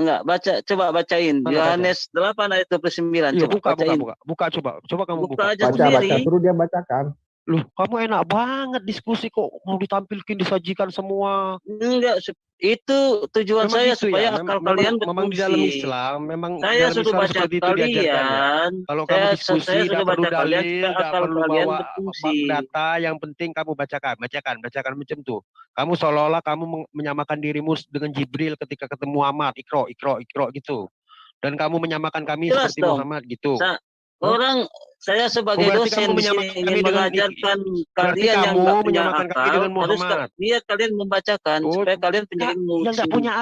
Enggak, coba bacain. Yohanes 8 ayat 29. Iya, Coba bacain. Buka coba kamu buka. Aja sendiri. Baca, suruh dia bacakan. Loh, kamu enak banget diskusi kok mau ditampilkan, disajikan semua. Enggak, itu tujuan Memang saya gitu supaya ya? akal kalian berfungsi. Memang di dalam Islam, memang saya dalam sudah Islam baca seperti itu diajarkan ya. Kalau kamu diskusi, saya tidak sudah perlu baca kalian dalil, supaya tidak akal perlu kalian bawa berfungsi. data, yang penting kamu bacakan macam tuh. Kamu seolah-olah kamu menyamakan dirimu dengan Jibril ketika ketemu Muhammad, ikro gitu. Dan kamu menyamakan kami Jelas seperti dong. Muhammad gitu. Saya sebagai dosen di sini ingin mengajarkan kalian yang nggak punya akal, harus kalian membacakan supaya kalian punya ilmu. Yang nggak punya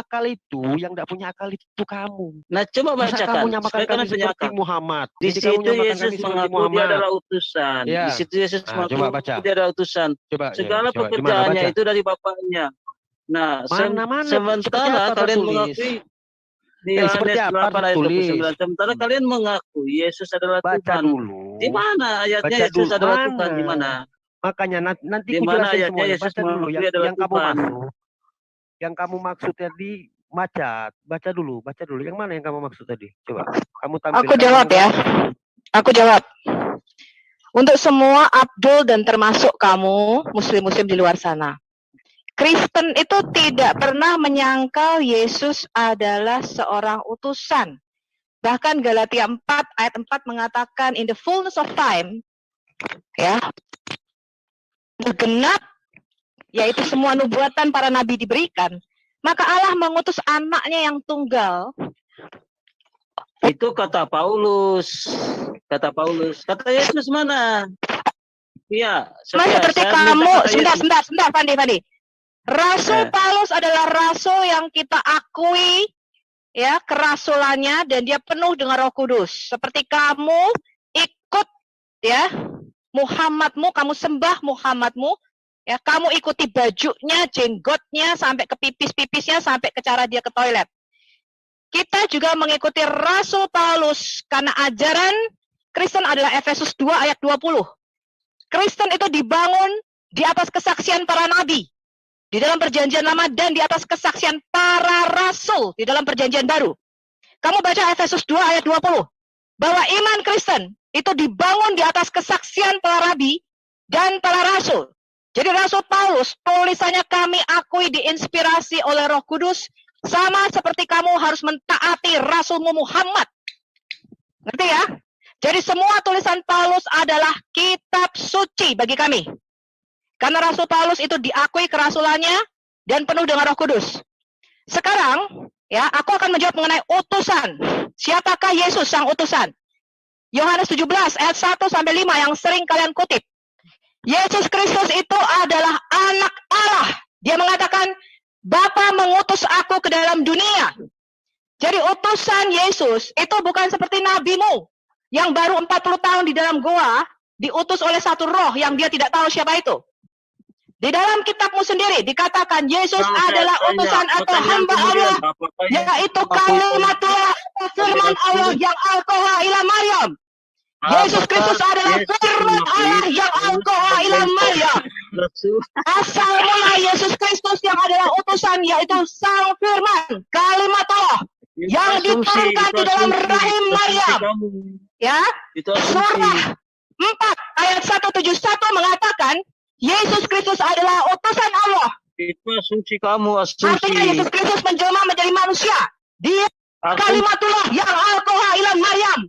akal itu kamu. Nah, coba bacakan. Kamu nyamakan kami seperti Muhammad. Di situ Yesus mengaku dia adalah utusan. Ya. Di situ Yesus mengaku dia adalah utusan. Segala pekerjaannya itu dari Bapaknya. Nah, sementara kalian mengakui di Yohanes 8 ayat 29, sementara kalian mengaku Yesus adalah Tuhan. Dulu. Di mana ayatnya Yesus adalah Tuhan? Di mana? Makanya nanti di mana ayatnya Yesus dulu yang kamu maksud tadi. Baca dulu. Yang mana yang kamu maksud tadi? Coba kamu tampilkan. Aku jawab ya. Aku jawab. Untuk semua Abdul dan termasuk kamu muslim-muslim di luar sana, Kristen itu tidak pernah menyangkal Yesus adalah seorang utusan. Bahkan Galatia 4 ayat 4 mengatakan in the fullness of time, ya, genap, yaitu semua nubuatan para nabi diberikan, maka Allah mengutus anaknya yang tunggal. Itu kata Paulus. Kata Yesus mana? Iya. Seperti kamu, sebentar, Fandi. Rasul Paulus adalah rasul yang kita akui ya kerasulannya dan dia penuh dengan Roh Kudus. Seperti kamu ikut ya Muhammadmu, kamu sembah Muhammadmu, ya kamu ikuti bajunya, jenggotnya sampai ke pipis-pipisnya sampai ke cara dia ke toilet. Kita juga mengikuti Rasul Paulus karena ajaran Kristen adalah Efesus 2 ayat 20. Kristen itu dibangun di atas kesaksian para nabi di dalam perjanjian lama dan di atas kesaksian para rasul di dalam perjanjian baru. Kamu baca Efesus 2 ayat 20. Bahwa iman Kristen itu dibangun di atas kesaksian para nabi dan para rasul. Jadi Rasul Paulus, tulisannya kami akui diinspirasi oleh Roh Kudus, sama seperti kamu harus mentaati Rasulmu Muhammad. Ngerti ya? Jadi semua tulisan Paulus adalah kitab suci bagi kami. Karena Rasul Paulus itu diakui kerasulannya dan penuh dengan Roh Kudus. Sekarang, ya, aku akan menjawab mengenai utusan. Siapakah Yesus sang utusan? Yohanes 17 ayat 1 sampai 5 yang sering kalian kutip. Yesus Kristus itu adalah anak Allah. Dia mengatakan, Bapa mengutus aku ke dalam dunia. Jadi utusan Yesus itu bukan seperti nabimu yang baru 40 tahun di dalam goa diutus oleh satu roh yang dia tidak tahu siapa itu. Di dalam kitabmu sendiri dikatakan Yesus adalah utusan atau hamba Allah, yaitu kalimatullah, firman Allah yang alqaha ila Maryam. Yesus Kristus adalah firman Allah yang alqaha ila Maryam. Asal mula Yesus Kristus yang adalah utusan, yaitu sang firman, kalimatullah yang diturunkan di dalam rahim Maryam. Ya, surah 4 ayat 171 mengatakan Yesus Kristus adalah utusan Allah. Itu asumsi kamu, asumsi. Artinya Yesus Kristus menjelma menjadi manusia. Dia kalimatullah yang alqaha ila Maryam.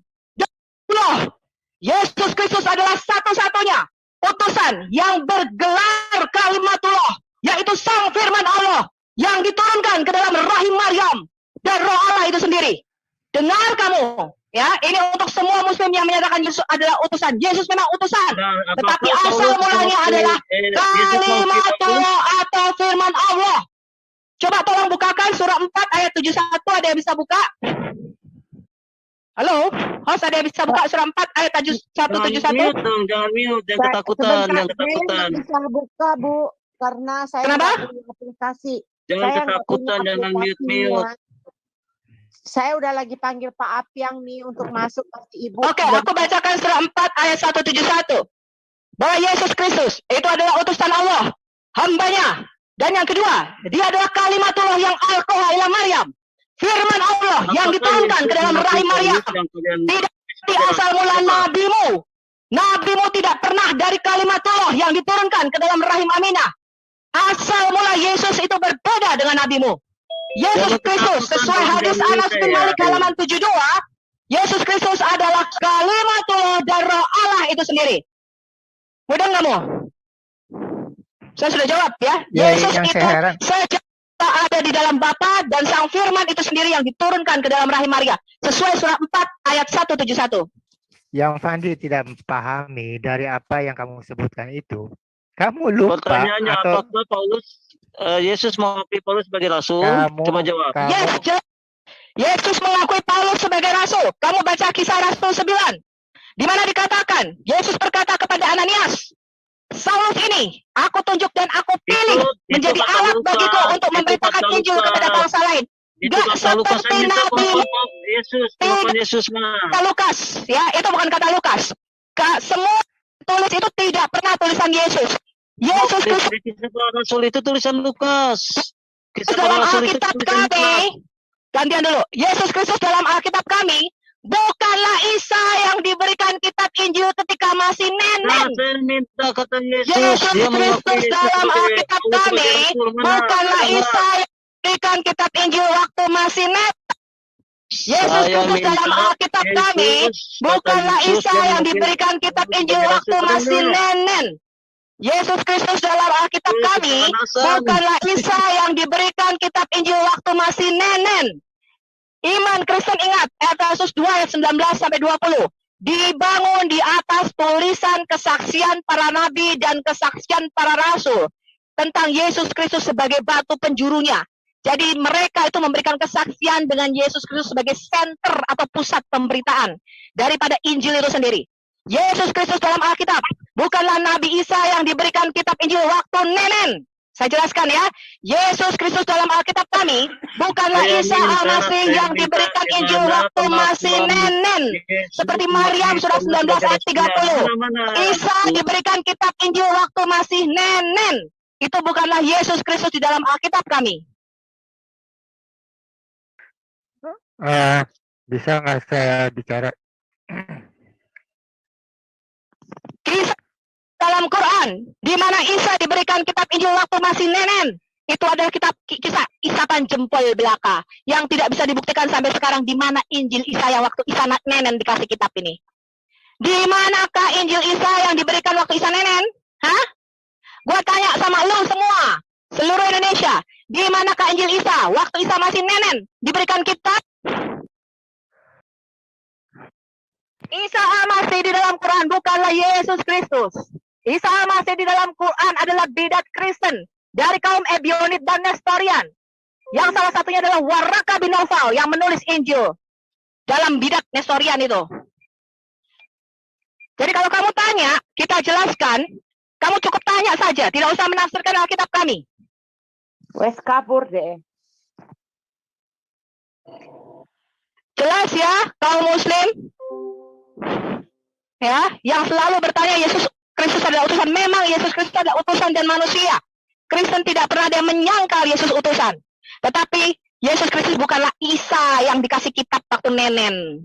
Yesus Kristus adalah satu-satunya utusan yang bergelar kalimatullah, yaitu sang firman Allah yang diturunkan ke dalam rahim Maryam dan Roh Allah itu sendiri. Dengar kamu, ya, ini untuk semua muslim yang menyatakan Yesus adalah utusan. Yesus memang utusan, tetapi asal mulanya adalah kalimatullah atau firman Allah. Coba tolong bukakan surah 4 ayat 71, ada yang bisa buka? Halo, host, ada yang bisa buka surah 4 ayat 171? Jangan mute, jangan ketakutan, jangan ketakutan. Saya bisa buka, Bu, karena saya Kenapa? punya aplikasi. Jangan Saya ketakutan, jangan mute. Saya udah lagi panggil Pak Apiang nih untuk masuk pasti Ibu. Oke, aku bacakan surah 4 ayat 171. Bahwa Yesus Kristus itu adalah utusan Allah, hambanya. Dan yang kedua, dia adalah kalimatullah yang alqaha ila Maryam. Firman Allah yang diturunkan ke dalam rahim Maria tidak di asal mula nabimu. Nabimu tidak pernah dari kalimat Allah yang diturunkan ke dalam rahim Aminah. Asal mula Yesus itu berbeda dengan nabimu. Yesus Kristus sesuai hadis Anas bin Malik halaman 72, Yesus Kristus adalah kalimatullah dan roh Allah itu sendiri. Mudah nggak mau? Saya sudah jawab ya. Yesus itu sejak ada di dalam Bapa dan Sang Firman itu sendiri yang diturunkan ke dalam rahim Maria. Sesuai surat 4 ayat 171. Yang Fandi tidak memahami dari apa yang kamu sebutkan itu. Kamu lupa pertanyaannya atau apakah Paulus Yesus mengakui Paulus sebagai rasul? Coba jawab. Yesus mengakui Paulus sebagai rasul. Kamu baca Kisah Rasul 9. Di mana dikatakan Yesus berkata kepada Ananias, Saulus ini aku tunjuk dan aku pilih menjadi alat bagiku untuk memberitakan Injil kepada bangsa lain. Gak seperti Nabi Yesus. Kata Lukas, ya itu bukan kata Lukas. Semua tulis itu tidak pernah tulisan Yesus. Yesus Kristus Rasul itu tulisan Lukas. Dalam Alkitab kami, gantian dulu. Yesus Kristus dalam Alkitab kami bukanlah Isa yang diberikan kitab Injil ketika masih nenek. Yesus Kristus dalam Alkitab kami bukanlah Isa yang diberikan kitab Injil waktu masih nenek. Yesus Kristus dalam Alkitab kami bukanlah Isa yang diberikan kitab Injil waktu masih nenek. Yesus Kristus dalam Alkitab kami bukanlah Isa yang diberikan kitab Injil waktu masih nenek. Iman Kristen ingat, Efesus 2 ayat 19 sampai 20. Dibangun di atas tulisan kesaksian para nabi dan kesaksian para rasul tentang Yesus Kristus sebagai batu penjurunya. Jadi mereka itu memberikan kesaksian dengan Yesus Kristus sebagai center atau pusat pemberitaan daripada Injil itu sendiri. Yesus Kristus dalam Alkitab bukanlah Nabi Isa yang diberikan kitab Injil waktu nenen. Saya jelaskan ya, Yesus Kristus dalam Alkitab kami bukanlah Isa Al-Masih yang diberikan Injil waktu masih nenen. Seperti Maryam surat 19 ayat 30. Isa diberikan kitab Injil waktu masih nenen. Itu bukanlah Yesus Kristus di dalam Alkitab kami. Bisa nggak saya bicara? Kisah dalam Quran, di mana Isa diberikan kitab Injil waktu masih nenen, itu adalah kitab kisah isapan jempol belaka yang tidak bisa dibuktikan sampai sekarang di mana Injil Isa yang waktu Isa nenen dikasih kitab ini. Di manakah Injil Isa yang diberikan waktu Isa nenen? Hah? Gua tanya sama lu semua, seluruh Indonesia, di manakah Injil Isa waktu Isa masih nenen diberikan kitab? Isa Al-Masih di dalam Quran bukanlah Yesus Kristus. Isa Al-Masih di dalam Quran adalah bidat Kristen dari kaum Ebionit dan Nestorian. Yang salah satunya adalah Waraka bin Naufal yang menulis Injil dalam bidat Nestorian itu. Jadi kalau kamu tanya, kita jelaskan, kamu cukup tanya saja, tidak usah menafsirkan Alkitab kami. Wes kabur deh. Jelas ya, kaum Muslim? Ya, yang selalu bertanya Yesus Kristus adalah utusan. Memang Yesus Kristus adalah utusan dan manusia. Kristen tidak pernah ada yang menyangkal Yesus utusan. Tetapi Yesus Kristus bukanlah Isa yang dikasih kitab waktu nenen.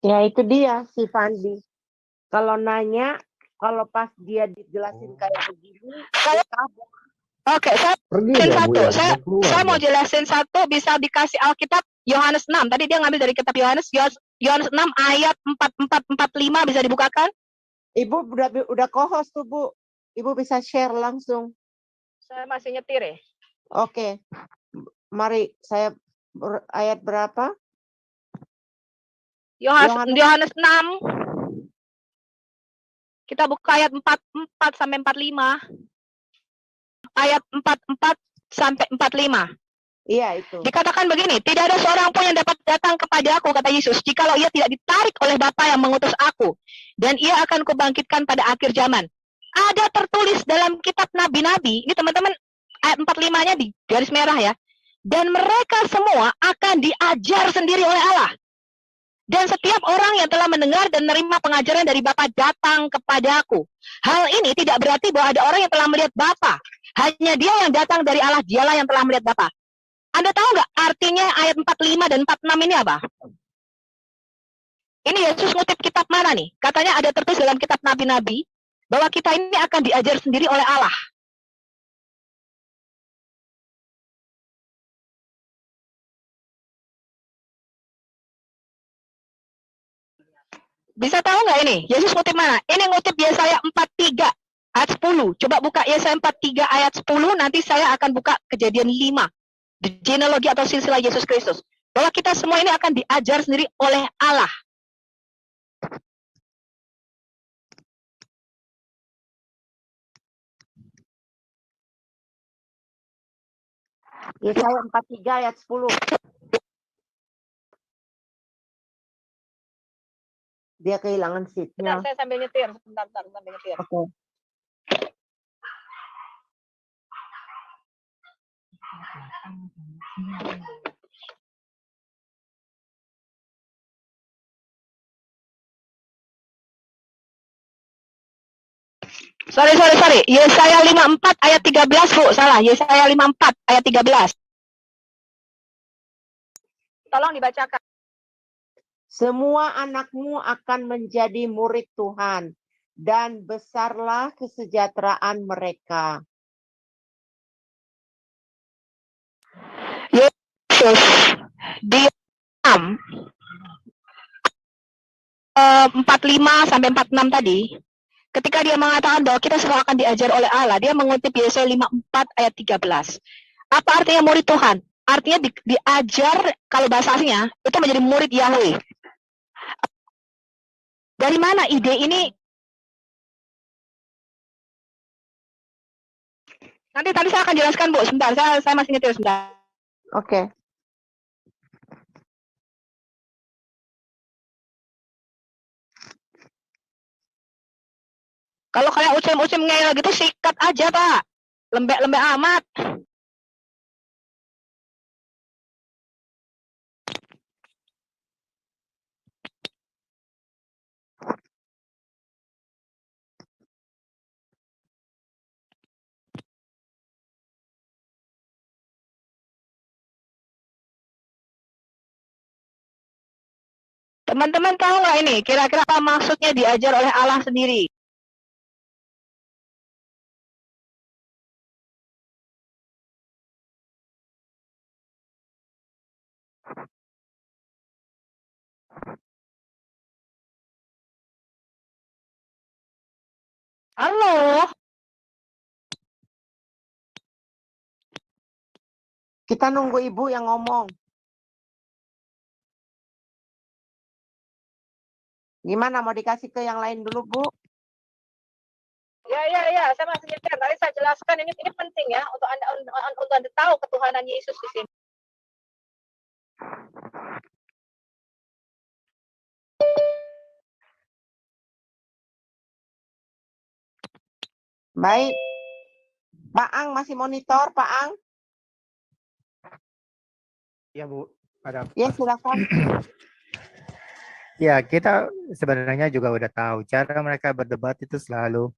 Ya itu dia si Fandi. Kalau nanya, kalau pas dia dijelasin kayak begini, saya kabur. Oke, saya jelasin satu. Saya mau jelasin satu, bisa dikasih Alkitab Yohanes 6. Tadi dia ngambil dari kitab Yohanes 6 ayat 44-45 bisa dibukakan? Ibu udah co-host tuh, Bu. Ibu bisa share langsung. Saya masih nyetir ya. Oke. Mari saya ayat berapa? Yohanes 6. Kita buka ayat 44 sampai 45. Ayat 44 sampai 45. Iya itu. Dikatakan begini, tidak ada seorang pun yang dapat datang kepada aku, kata Yesus, jikalau ia tidak ditarik oleh Bapa yang mengutus aku, dan ia akan kubangkitkan pada akhir zaman. Ada tertulis dalam kitab nabi-nabi, ini teman-teman ayat 45-nya di garis merah ya, dan mereka semua akan diajar sendiri oleh Allah. Dan setiap orang yang telah mendengar dan menerima pengajaran dari Bapa datang kepada aku. Hal ini tidak berarti bahwa ada orang yang telah melihat Bapa. Hanya dia yang datang dari Allah, dialah yang telah melihat Bapa. Anda tahu nggak artinya ayat 45 dan 46 ini apa? Ini Yesus ngutip kitab mana nih? Katanya ada tertulis dalam kitab nabi-nabi bahwa kita ini akan diajar sendiri oleh Allah. Bisa tahu nggak ini? Yesus ngutip mana? Ini ngutip Yesaya 43 ayat 10. Coba buka Yesaya 43 ayat 10, nanti saya akan buka Kejadian 5. Genealogi atau silsilah Yesus Kristus. Bahwa kita semua ini akan diajar sendiri oleh Allah. Yesaya 43 ayat 10. Dia kehilangan seatnya. Bentar, saya sambil nyetir. Bentar, sambil nyetir. Oke. Sorry. Yesaya 54 ayat 13, Bu. Salah. Yesaya 54 ayat 13. Tolong dibacakan. Semua anakmu akan menjadi murid Tuhan, dan besarlah kesejahteraan mereka. Yesus di 45 sampai 46 tadi, ketika dia mengatakan bahwa kita semua akan diajar oleh Allah, dia mengutip Yesaya 54 ayat 13. Apa artinya murid Tuhan? Artinya diajar, kalau bahasa aslinya, itu menjadi murid Yahweh. Dari mana ide ini? Nanti tadi saya akan jelaskan, Bu. Sebentar, saya masih nyetir sebentar. Oke. Kalau kalian ucem-ucem ngeyel gitu, sikat aja, Pak. Lembek-lembek amat. Teman-teman tahu nggak ini? Kira-kira apa maksudnya diajar oleh Allah sendiri? Halo? Kita nunggu Ibu yang ngomong. Gimana, mau dikasih ke yang lain dulu, Bu? Ya, saya masih nyetir. Tadi saya jelaskan ini penting ya untuk Anda tahu ketuhanan Yesus di sini. Baik. Pak Ang masih monitor, Pak Ang? Ya, Bu. Ada. Ya, silakan. Ya, kita sebenarnya juga udah tahu cara mereka berdebat itu selalu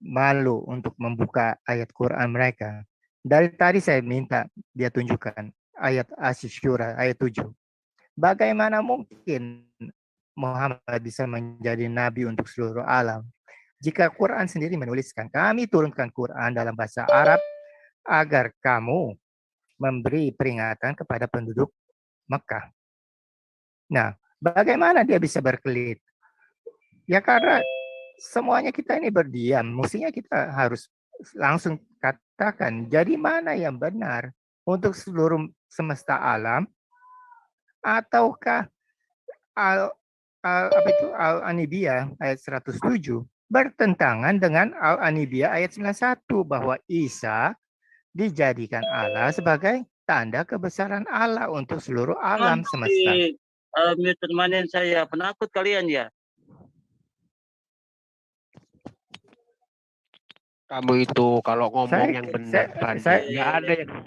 malu untuk membuka ayat Quran mereka. Dari tadi saya minta dia tunjukkan ayat Asy-Syura ayat 7. Bagaimana mungkin Muhammad bisa menjadi nabi untuk seluruh alam jika Quran sendiri menuliskan, kami turunkan Quran dalam bahasa Arab agar kamu memberi peringatan kepada penduduk Mekah. Nah, bagaimana dia bisa berkelit? Ya karena semuanya kita ini berdiam. Mestinya kita harus langsung katakan, jadi mana yang benar untuk seluruh semesta alam, ataukah Al-Anibiyah ayat 107 bertentangan dengan Al-Anibiyah ayat 91 bahwa Isa dijadikan Allah sebagai tanda kebesaran Allah untuk seluruh alam semesta. Permanen saya penakut kalian ya. Kamu itu kalau ngomong Saya- yang benar, Fandi. saya-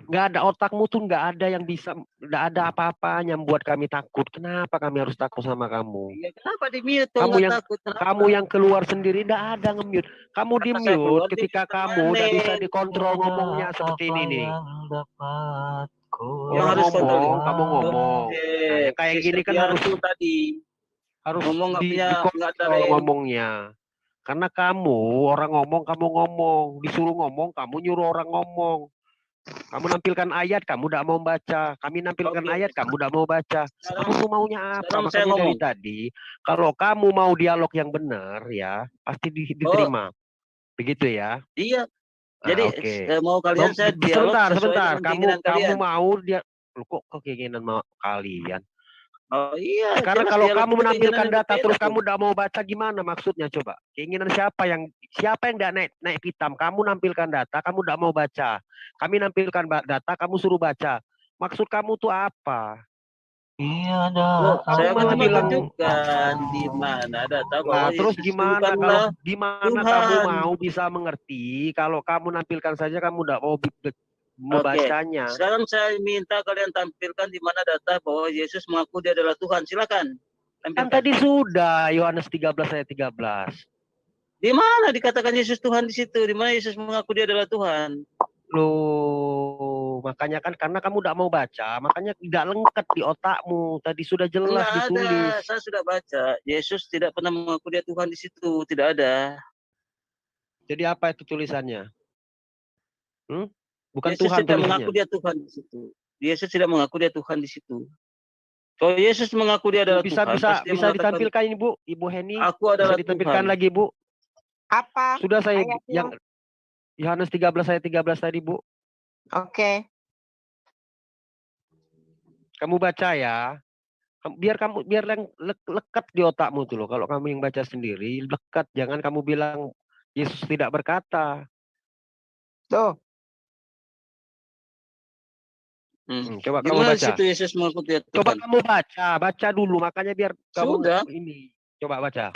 Nggak ada otakmu tuh nggak ada yang bisa, nggak ada apa-apa yang membuat kami takut. Kenapa kami harus takut sama kamu? Iya, kenapa di-mute? Kamu Nggak yang- takut, kenapa? Kamu yang keluar sendiri nggak ada nge-mute. Kamu Kata saya di-mute keluar, ketika dia kamu udah bisa dikontrol ngomongnya Tidak seperti ini apa nih. yang dapat ku Yang Orang harus kontrol. ngomong, kamu ngomong. Oke, Nah, yang kayak si gini kan Septian harus tuh tadi ngomong nggak punya, nggak dikontrol ada ngomongnya. Karena kamu orang ngomong, kamu ngomong, disuruh ngomong, kamu nyuruh orang ngomong. Kamu nampilkan ayat, kamu tidak mau baca. Kami nampilkan Oke. ayat, kamu tidak mau baca. Kamu tuh maunya apa? sekarang saya Makanya dari ngomong. tadi, kalau kamu mau dialog yang benar, ya pasti diterima. Begitu ya? Iya. Ah, Jadi oke. mau kalian saya dialog Sebentar. sesuai dengan Kamu keinginan kalian. mau dia, Loh, kok keinginan mau kalian? Oh iya. Sekarang jelas kalau dialog kamu itu menampilkan keinginan data yang terus berbeda, kamu tidak mau baca, gimana maksudnya coba? Keinginan siapa yang tidak naik hitam? Kamu nampilkan data, kamu tidak mau baca. Kami nampilkan data, kamu suruh baca. Maksud kamu tuh apa? Iya Loh, dah. saya malah cuma bilang- tunjukkan di mana data Nah, bahwa terus Yesus itu gimana bukanlah kalau di mana Tuhan. kamu mau bisa mengerti kalau kamu nampilkan saja kamu tidak mau membacanya? Sekarang saya minta kalian tampilkan di mana data bahwa Yesus mengaku dia adalah Tuhan. Silakan. Kan Tampilkan. tadi sudah Yohanes 13 ayat 13. Di mana dikatakan Yesus Tuhan di situ? Di mana Yesus mengaku dia adalah Tuhan? Loh, makanya kan karena kamu tidak mau baca, makanya tidak lengkap di otakmu. Tadi sudah jelas Enggak ditulis. ada. Saya sudah baca. Yesus tidak pernah mengaku dia Tuhan di situ. Tidak ada. Jadi apa itu tulisannya? Bukan Yesus Tuhan tidak tulisannya. mengaku dia Tuhan di situ. Yesus tidak mengaku dia Tuhan di situ. Kalau Yesus mengaku dia adalah Bisa Tuhan, pasti dia bisa mengatakan, ditampilkan Ibu Heni. aku Bisa adalah ditampilkan Tuhan. lagi Bu. Apa? Sudah saya Ayatnya. yang Yohanes 13 ayat 13 tadi Bu. Oke. Kamu baca ya. Biar lekat di otakmu tuh loh. Kalau kamu yang baca sendiri, lekat. Jangan kamu bilang Yesus tidak berkata. Tuh. Coba Di kamu mana baca. situ Yesus mengaku dia Tuhan? Coba kamu baca dulu. Makanya biar kamu Sudah. ini. Coba baca.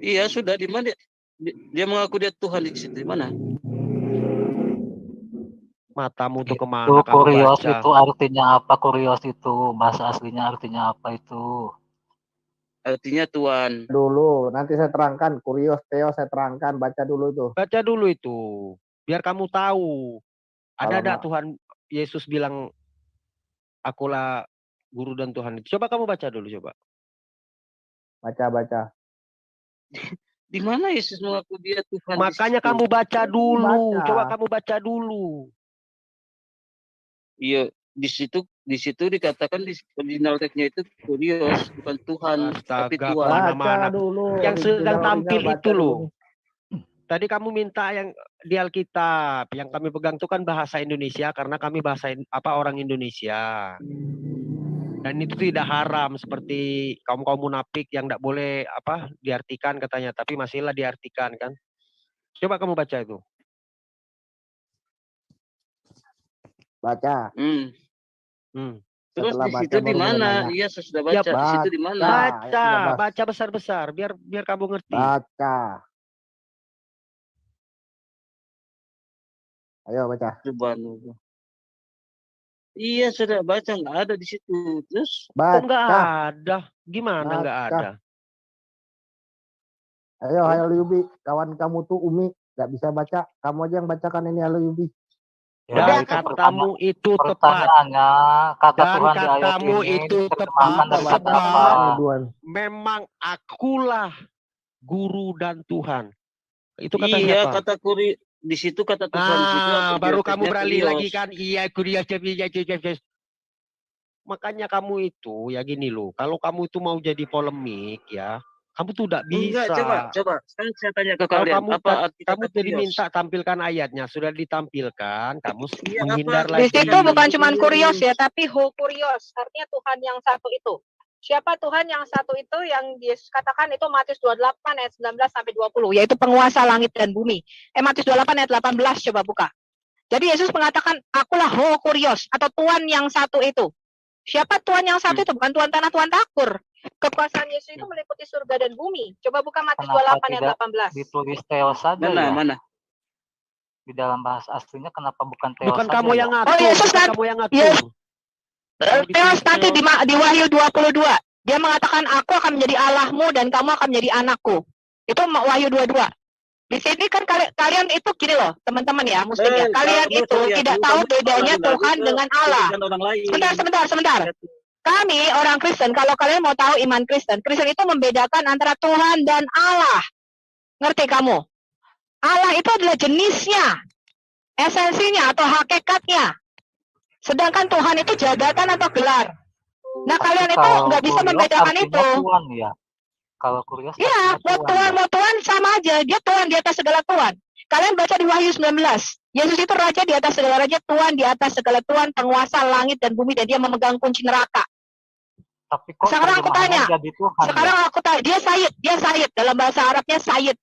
Iya, sudah. Di mana dia mengaku dia Tuhan di situ? Di mana? Matamu tuh kemana Itu kamu kurios baca? itu artinya apa? Kurios itu bahasa aslinya artinya apa itu? Artinya Tuhan. Dulu, nanti saya terangkan. Kurios, Theo, saya terangkan. Baca dulu tuh. Baca dulu itu. Biar kamu tahu. Ada Kalau Tuhan Yesus bilang, akulah guru dan Tuhan. Coba kamu baca dulu coba. Baca. Di mana Yesus mengaku dia Tuhan? Makanya di situ? kamu baca dulu. Baca. Coba kamu baca dulu. Iya, di situ dikatakan di original teksnya itu kurios, bukan Tuhan, tapi Astaga, Tuhan. mana-mana. Baca dulu. Yang sedang tampil Baca itu dulu. loh. Tadi kamu minta yang di Alkitab, yang kami pegang itu kan bahasa Indonesia karena kami orang Indonesia. Dan itu tidak haram seperti kaum munafik yang tidak boleh diartikan katanya, tapi masihlah diartikan kan. Coba kamu baca itu. Baca. Terus Setelah di baca situ di baru mana? nanya. Iya, saya sudah baca. Di situ di mana? Baca besar-besar biar kamu ngerti. Baca. Ayo baca. Subhanallah. Iya, sudah baca, nggak ada di situ. Terus Kok nggak Baca. ada? Gimana nggak Baca. ada? Ayo, Halo Yubi. Kawan kamu tuh Umi. Nggak bisa baca. Kamu aja yang bacakan ini, Halo Yubi. Dan katamu itu tepat. Pertanyaannya, kata Dan Tuhan di ayat katamu ini itu diterjemahkan tepat, dari kata sebab apa? Duan. Memang akulah guru dan Tuhan. Itu kata iya, siapa? kata di situ kata Tuhan di situ. Baru kamu beralih kurios. lagi kan? Iya, kurios. Makanya kamu itu ya gini loh. Kalau kamu itu mau jadi polemik ya, kamu tuh tidak bisa. Enggak, coba. Sekarang saya tanya ke Kalau kalian, kamu apa arti kamu kata jadi kurios? minta tampilkan ayatnya, sudah ditampilkan, kamu Iya, menghindar apa? lagi. Di situ bukan cuma kurios ya, tapi ho kurios. Artinya Tuhan yang satu itu. Siapa Tuhan yang satu itu yang Yesus katakan itu Matius 28 ayat 19 sampai 20, yaitu penguasa langit dan bumi. Matius 28 ayat 18 coba buka. Jadi Yesus mengatakan, akulah ho kurios atau Tuhan yang satu itu. Siapa Tuhan yang satu itu? Bukan Tuhan tanah, Tuhan takur. Kekuasaan Yesus itu meliputi surga dan bumi. Coba buka Matius Kenapa 28 ayat tidak 18. ditulis Theos saja Mana, ya? mana? Di dalam bahasa aslinya kenapa bukan Theos Bukan saja kamu ya? yang ngatur, Oh, Yesus bukan kan- kamu yang ngatur. Yes. Kalau Theos ditulis nanti Theos, di Wahyu 22. Dia mengatakan, aku akan menjadi Allahmu dan kamu akan menjadi anakku. Itu Wahyu 22. Di sini kan kalian itu gini loh, teman-teman ya, muslim ya. Kalian kamu itu sorry, tidak kamu tahu malah bedanya lagi Tuhan ke dengan Allah. urusan orang lain. Sebentar. Kami orang Kristen, kalau kalian mau tahu iman Kristen, Kristen itu membedakan antara Tuhan dan Allah. Ngerti kamu? Allah itu adalah jenisnya, esensinya atau hakikatnya. Sedangkan Tuhan itu jabatan atau gelar. Nah, Tapi kalian itu kalau nggak bisa kurios membedakan artinya itu. Tuhan ya. Kalau kurios Iya, artinya mau Tuhan sama aja. Dia Tuhan di atas segala Tuhan. Kalian baca di Wahyu 19. Yesus itu raja di atas segala raja, Tuhan di atas segala Tuhan, penguasa langit dan bumi, dan dia memegang kunci neraka. Tapi kok Sekarang aku terjemahannya tanya. jadi Tuhan Sekarang aku tanya, dia Sayyid. Dalam bahasa Arabnya Sayyid.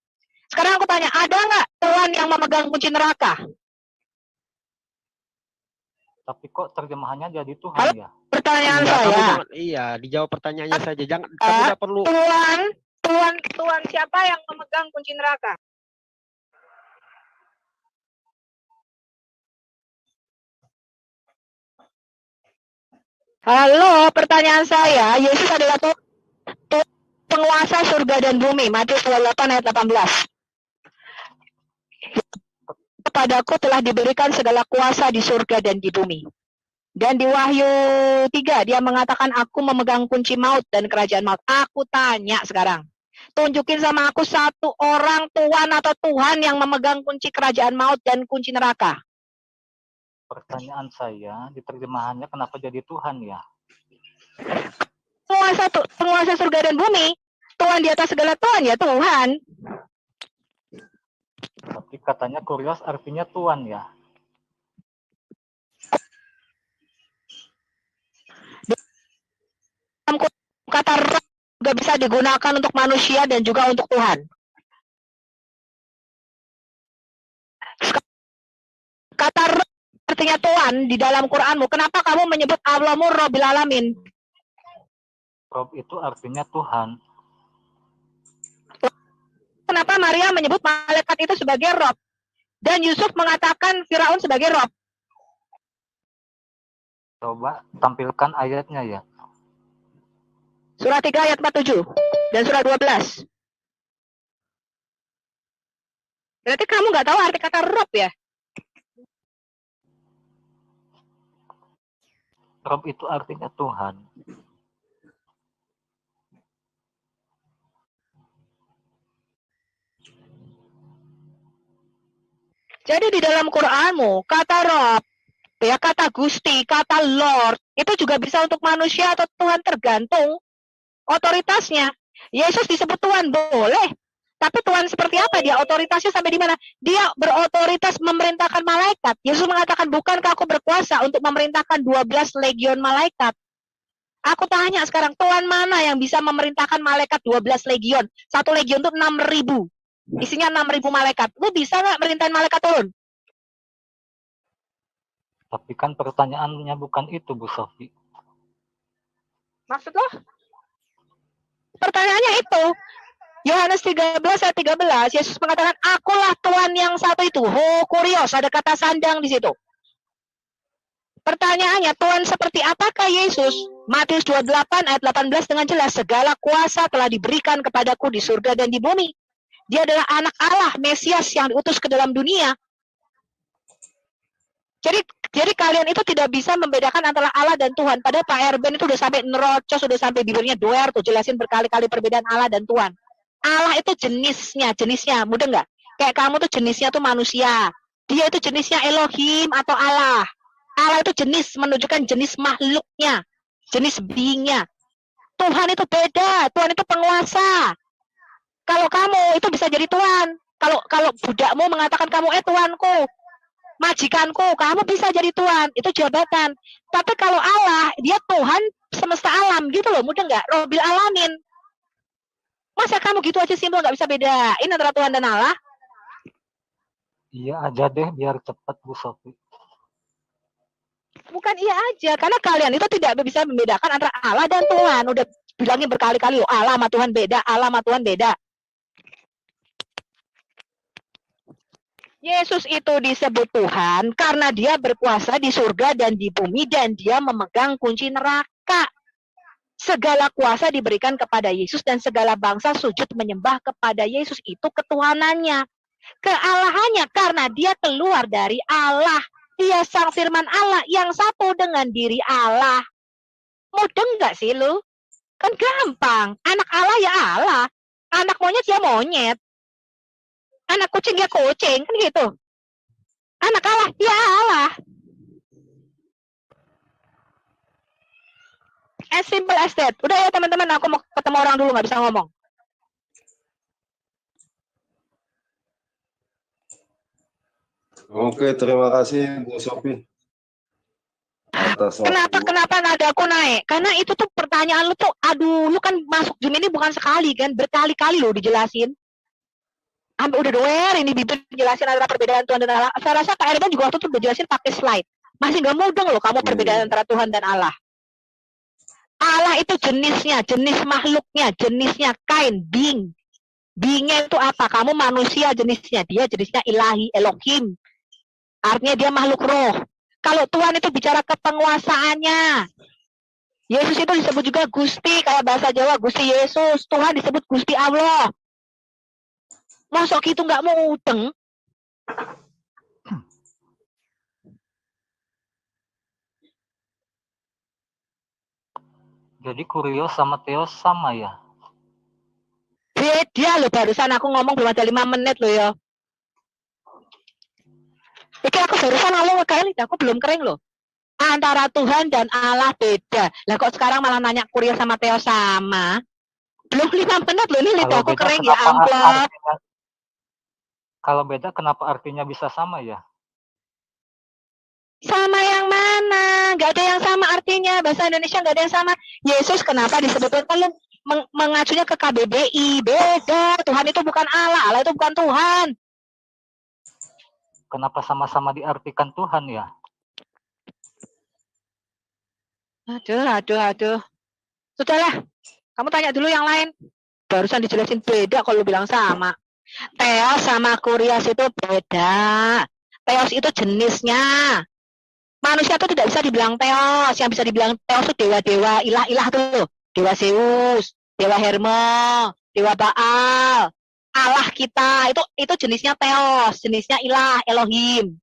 Sekarang aku tanya, ada nggak Tuhan yang memegang kunci neraka? ya? Tapi kok terjemahannya jadi Tuhan Halo? ya? Pertanyaan enggak, kamu saya. jangan, iya, dijawab pertanyaannya saja. Jangan, kamu nggak perlu. Tuhan siapa yang memegang kunci neraka? Halo, pertanyaan saya, Yesus adalah penguasa surga dan bumi. Matius 28 ayat 18. Kepadaku telah diberikan segala kuasa di surga dan di bumi. Dan di Wahyu 3, dia mengatakan, aku memegang kunci maut dan kerajaan maut. Aku tanya sekarang, tunjukin sama aku satu orang Tuhan atau Tuhan yang memegang kunci kerajaan maut dan kunci neraka. Pertanyaan saya, di terjemahannya kenapa jadi Tuhan ya? Penguasa surga dan bumi, Tuhan di atas segala Tuhan ya Tuhan. Tapi katanya kurios artinya Tuhan ya. Kata roh juga bisa digunakan untuk manusia dan juga untuk Tuhan. Kata roh artinya Tuhan di dalam Quranmu. Kenapa kamu menyebut Allahmu Rabbil Alamin? Rob itu artinya Tuhan. Kenapa Maria menyebut malaikat itu sebagai Rob? Dan Yusuf mengatakan Firaun sebagai Rob. Coba tampilkan ayatnya ya. Surah 3 ayat 47 dan surah 12. Berarti kamu nggak tahu arti kata Rob ya? Rob itu artinya Tuhan. Jadi di dalam Quranmu, kata Rob, ya kata Gusti, kata Lord, itu juga bisa untuk manusia atau Tuhan tergantung otoritasnya. Yesus disebut Tuhan, boleh. Tapi Tuhan seperti apa dia? Otoritasnya sampai di mana? Dia berotoritas memerintahkan malaikat. Yesus mengatakan, bukankah aku berkuasa untuk memerintahkan 12 legion malaikat? Aku tanya sekarang, Tuhan mana yang bisa memerintahkan malaikat 12 legion? Satu legion itu 6.000. Isinya 6.000 malaikat. Lu bisa nggak merintahin malaikat turun? Tapi kan pertanyaannya bukan itu, Bu Sofi. Maksud lo? Pertanyaannya itu. Yohanes 13 ayat 13, Yesus mengatakan, akulah Tuhan yang satu itu. Kurios, ada kata sandang di situ. Pertanyaannya, Tuhan seperti apakah Yesus? Matius 28 ayat 18 dengan jelas, segala kuasa telah diberikan kepadaku di surga dan di bumi. Dia adalah anak Allah, Mesias yang diutus ke dalam dunia. Jadi kalian itu tidak bisa membedakan antara Allah dan Tuhan. Padahal Pak Erben itu udah sampai nerocos, udah sampai bibirnya doer tuh jelasin berkali-kali perbedaan Allah dan Tuhan. Allah itu jenisnya, mudah nggak? Kayak kamu tuh jenisnya tuh manusia. Dia itu jenisnya Elohim atau Allah. Allah itu jenis, menunjukkan jenis makhluknya, jenis beingnya. Tuhan itu beda, Tuhan itu penguasa. Kalau kamu itu bisa jadi Tuhan. Kalau budakmu mengatakan kamu Tuanku, majikanku, kamu bisa jadi Tuhan. Itu jabatan. Tapi kalau Allah, dia Tuhan semesta alam gitu loh, mudah nggak? Rabbil Alamin. Masa kamu gitu aja simpel nggak bisa bedain antara Tuhan dan Allah? Iya aja deh, biar cepat Bu Sofi. Bukan iya aja, karena kalian itu tidak bisa membedakan antara Allah dan Tuhan. Udah bilangin berkali-kali loh, Allah sama Tuhan beda, Allah sama Tuhan beda. Yesus itu disebut Tuhan karena dia berkuasa di surga dan di bumi dan dia memegang kunci neraka. Segala kuasa diberikan kepada Yesus dan segala bangsa sujud menyembah kepada Yesus, itu ketuhanannya. Kealahannya karena dia keluar dari Allah. Dia sang firman Allah yang satu dengan diri Allah. Mudeng nggak sih lu? Kan gampang. Anak Allah ya Allah. Anak monyet ya monyet. Anak kucing ya kucing. Kan gitu. Anak Allah ya Allah. As simple as that. Udah ya teman-teman, aku mau ketemu orang dulu, nggak bisa ngomong. Oke, terima kasih Bu Sophie. Kenapa nadaku naik? Karena itu tuh pertanyaan lu tuh, aduh, lu kan masuk Zoom ini bukan sekali kan, berkali-kali lo dijelasin. Sampai udah doer ini bibir jelasin antara perbedaan Tuhan dan Allah. Saya rasa Kak Erdan juga waktu itu udah jelasin pakai slide. Masih nggak mudeng loh kamu perbedaan antara Tuhan dan Allah. Allah itu jenisnya, jenis makhluknya, jenisnya kain, being. Beingnya itu apa? Kamu manusia jenisnya, dia jenisnya ilahi, Elohim. Artinya dia makhluk roh. Kalau Tuhan itu bicara kepenguasaannya. Yesus itu disebut juga Gusti, kayak bahasa Jawa, Gusti Yesus. Tuhan disebut Gusti Allah. Masuk gitu nggak mudeng? Jadi Kurios sama Theos sama ya? Beda loh, barusan aku ngomong belum ada 5 menit loh ya. Oke, aku barusan ngomong kali, aku belum kering loh. Antara Tuhan dan Allah beda. Lah kok sekarang malah nanya Kurios sama Theos sama? Belum 5 menit loh, ini lidah aku kering ya ampun. Kalau beda kenapa artinya bisa sama ya? Sama yang mana? Gak ada yang sama artinya. Bahasa Indonesia gak ada yang sama. Yesus kenapa disebutkan kalau mengacunya ke KBBI? Beda. Tuhan itu bukan Allah. Allah itu bukan Tuhan. Kenapa sama-sama diartikan Tuhan ya? Aduh. Sudahlah. Kamu tanya dulu yang lain. Barusan dijelasin beda kalau bilang sama. Theos sama Kurios itu beda. Theos itu jenisnya. Manusia itu tidak bisa dibilang Theos. Yang bisa dibilang Theos itu dewa-dewa, ilah-ilah tuh. Dewa Zeus, Dewa Hermes, Dewa Baal. Allah kita, itu jenisnya Theos. Jenisnya ilah, Elohim.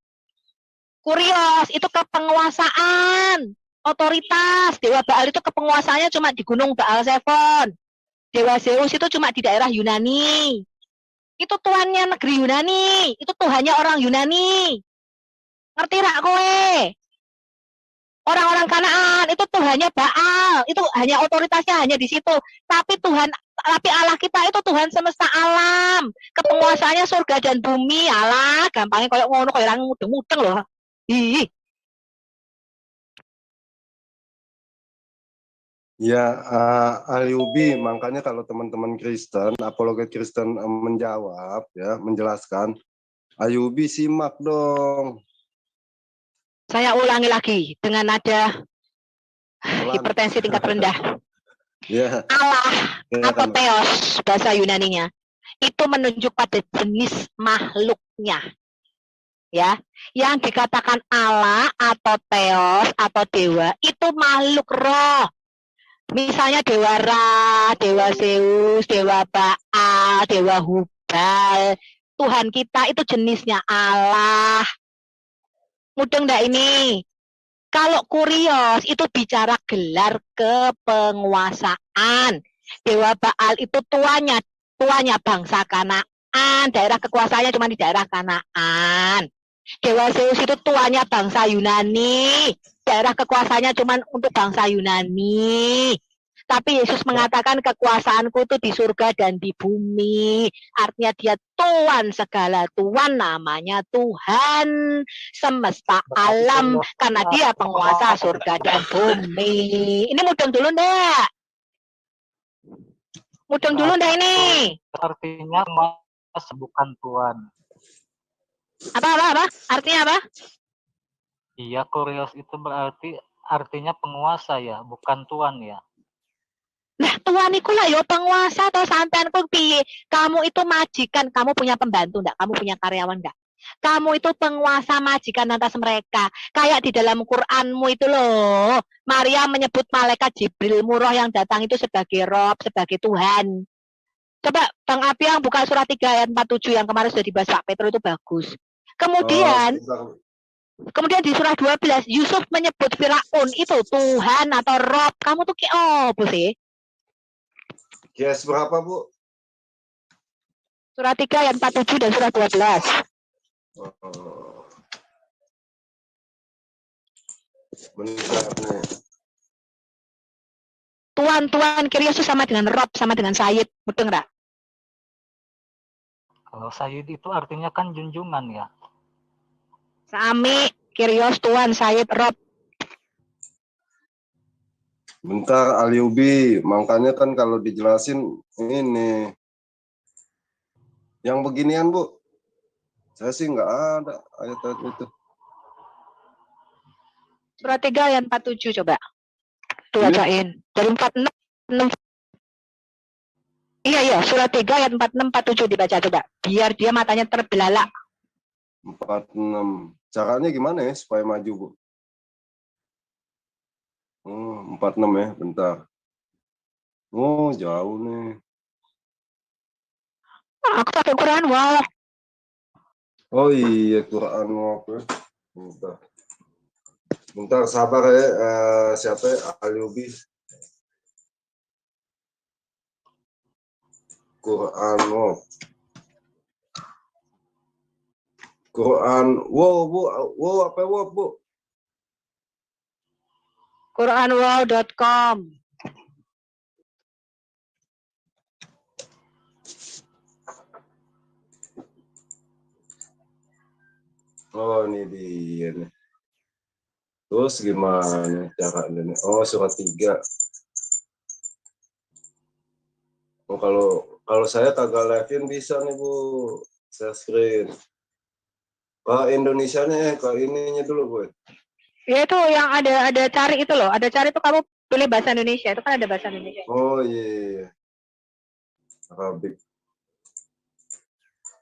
Kurios, itu kepenguasaan. Otoritas. Dewa Baal itu kepenguasaannya cuma di Gunung Baal Zephon. Dewa Zeus itu cuma di daerah Yunani. Itu tuannya negeri Yunani. Itu Tuhannya orang Yunani. Ngerti rak kowe? Orang-orang Kanaan itu Tuhannya Baal, itu hanya otoritasnya hanya di situ. Tapi Allah kita itu Tuhan semesta alam, kepenguasaannya surga dan bumi. Allah, gampangnya kayak ngono, kayak orang mudeng-mudeng loh. Ih. Ya, ahli ubi, makanya kalau teman-teman Kristen, apologet Kristen menjawab, ya, menjelaskan, Ayubi simak dong. Saya ulangi lagi dengan nada hipertensi tingkat rendah. Yeah. Allah atau Theos bahasa Yunaninya itu menunjuk pada jenis makhluknya. Ya, yang dikatakan Allah atau Theos atau dewa itu makhluk roh. Misalnya Dewa Ra, Dewa Zeus, Dewa Baal, Dewa Hubal. Tuhan kita itu jenisnya Allah. Mudeng enggak ini? Kalau Kurios itu bicara gelar kepenguasaan. Dewa Baal itu tuanya bangsa Kanaan. Daerah kekuasaannya cuma di daerah Kanaan. Dewa Zeus itu tuanya bangsa Yunani. Daerah kekuasaannya cuma untuk bangsa Yunani. Tapi Yesus mengatakan kekuasaanku itu di surga dan di bumi. Artinya dia Tuhan segala Tuhan, namanya Tuhan semesta alam. Karena dia penguasa surga dan bumi. Ini mudeng dulu enggak? Mudeng dulu enggak ini? Artinya bukan Tuhan. Apa? Artinya apa? Iya, Kurios itu berarti artinya penguasa ya, bukan Tuhan ya. Lah Tuhan iku lah yo penguasa atau sampean ku piye? Kamu itu majikan, kamu punya pembantu enggak? Kamu punya karyawan enggak? Kamu itu penguasa majikan atas mereka. Kayak di dalam Qur'anmu itu loh. Maria menyebut malaikat Jibril Murroh yang datang itu sebagai Rob, sebagai Tuhan. Coba Bang Apiang buka surat 3 ayat 47 yang kemarin sudah dibahas Pak Petro itu bagus. Kemudian di surah 12 Yusuf menyebut Firaun itu Tuhan atau Rob. Kamu tuh kayak apa sih? Kias berapa, Bu? Surat 3 ayat 47 dan surat 12. Bentar nih. Tuhan Kyrios itu sama dengan Rob, sama dengan Sayyid, betul nggak? Kalau Sayyid itu artinya kan junjungan ya. Sami, Kyrios, Tuhan, Sayyid, Rob. Bentar, Aliubi, makanya kan kalau dijelasin ini yang beginian, Bu. Saya sih nggak ada ayat-ayat itu. Surat 3 ayat 47 coba. Tuh bacain. Dari 46. Iya, surat 3 ayat 46 47 dibaca coba. Biar dia matanya terbelalak. 46. Caranya gimana ya supaya maju, Bu? 46 ya, bentar. Oh, jauh nih. Aku pakai Quran, wow. Oh iya, Quran apa? Bentar, sabar ya. Siapa ya? Aliubi. Quran, Quran, Bu. Apa Bu? Quranwow.com. Oh, ini dia nih. Terus gimana caranya? Oh, surat 3. Oh, kalau saya tanggal Levin bisa nih, Bu. Share screen. Ke Indonesianya ke ininya dulu, Bu. Ya itu yang ada cari itu loh. Ada cari itu kamu pilih bahasa Indonesia. Itu kan ada bahasa Indonesia. Oh iya. Arabik.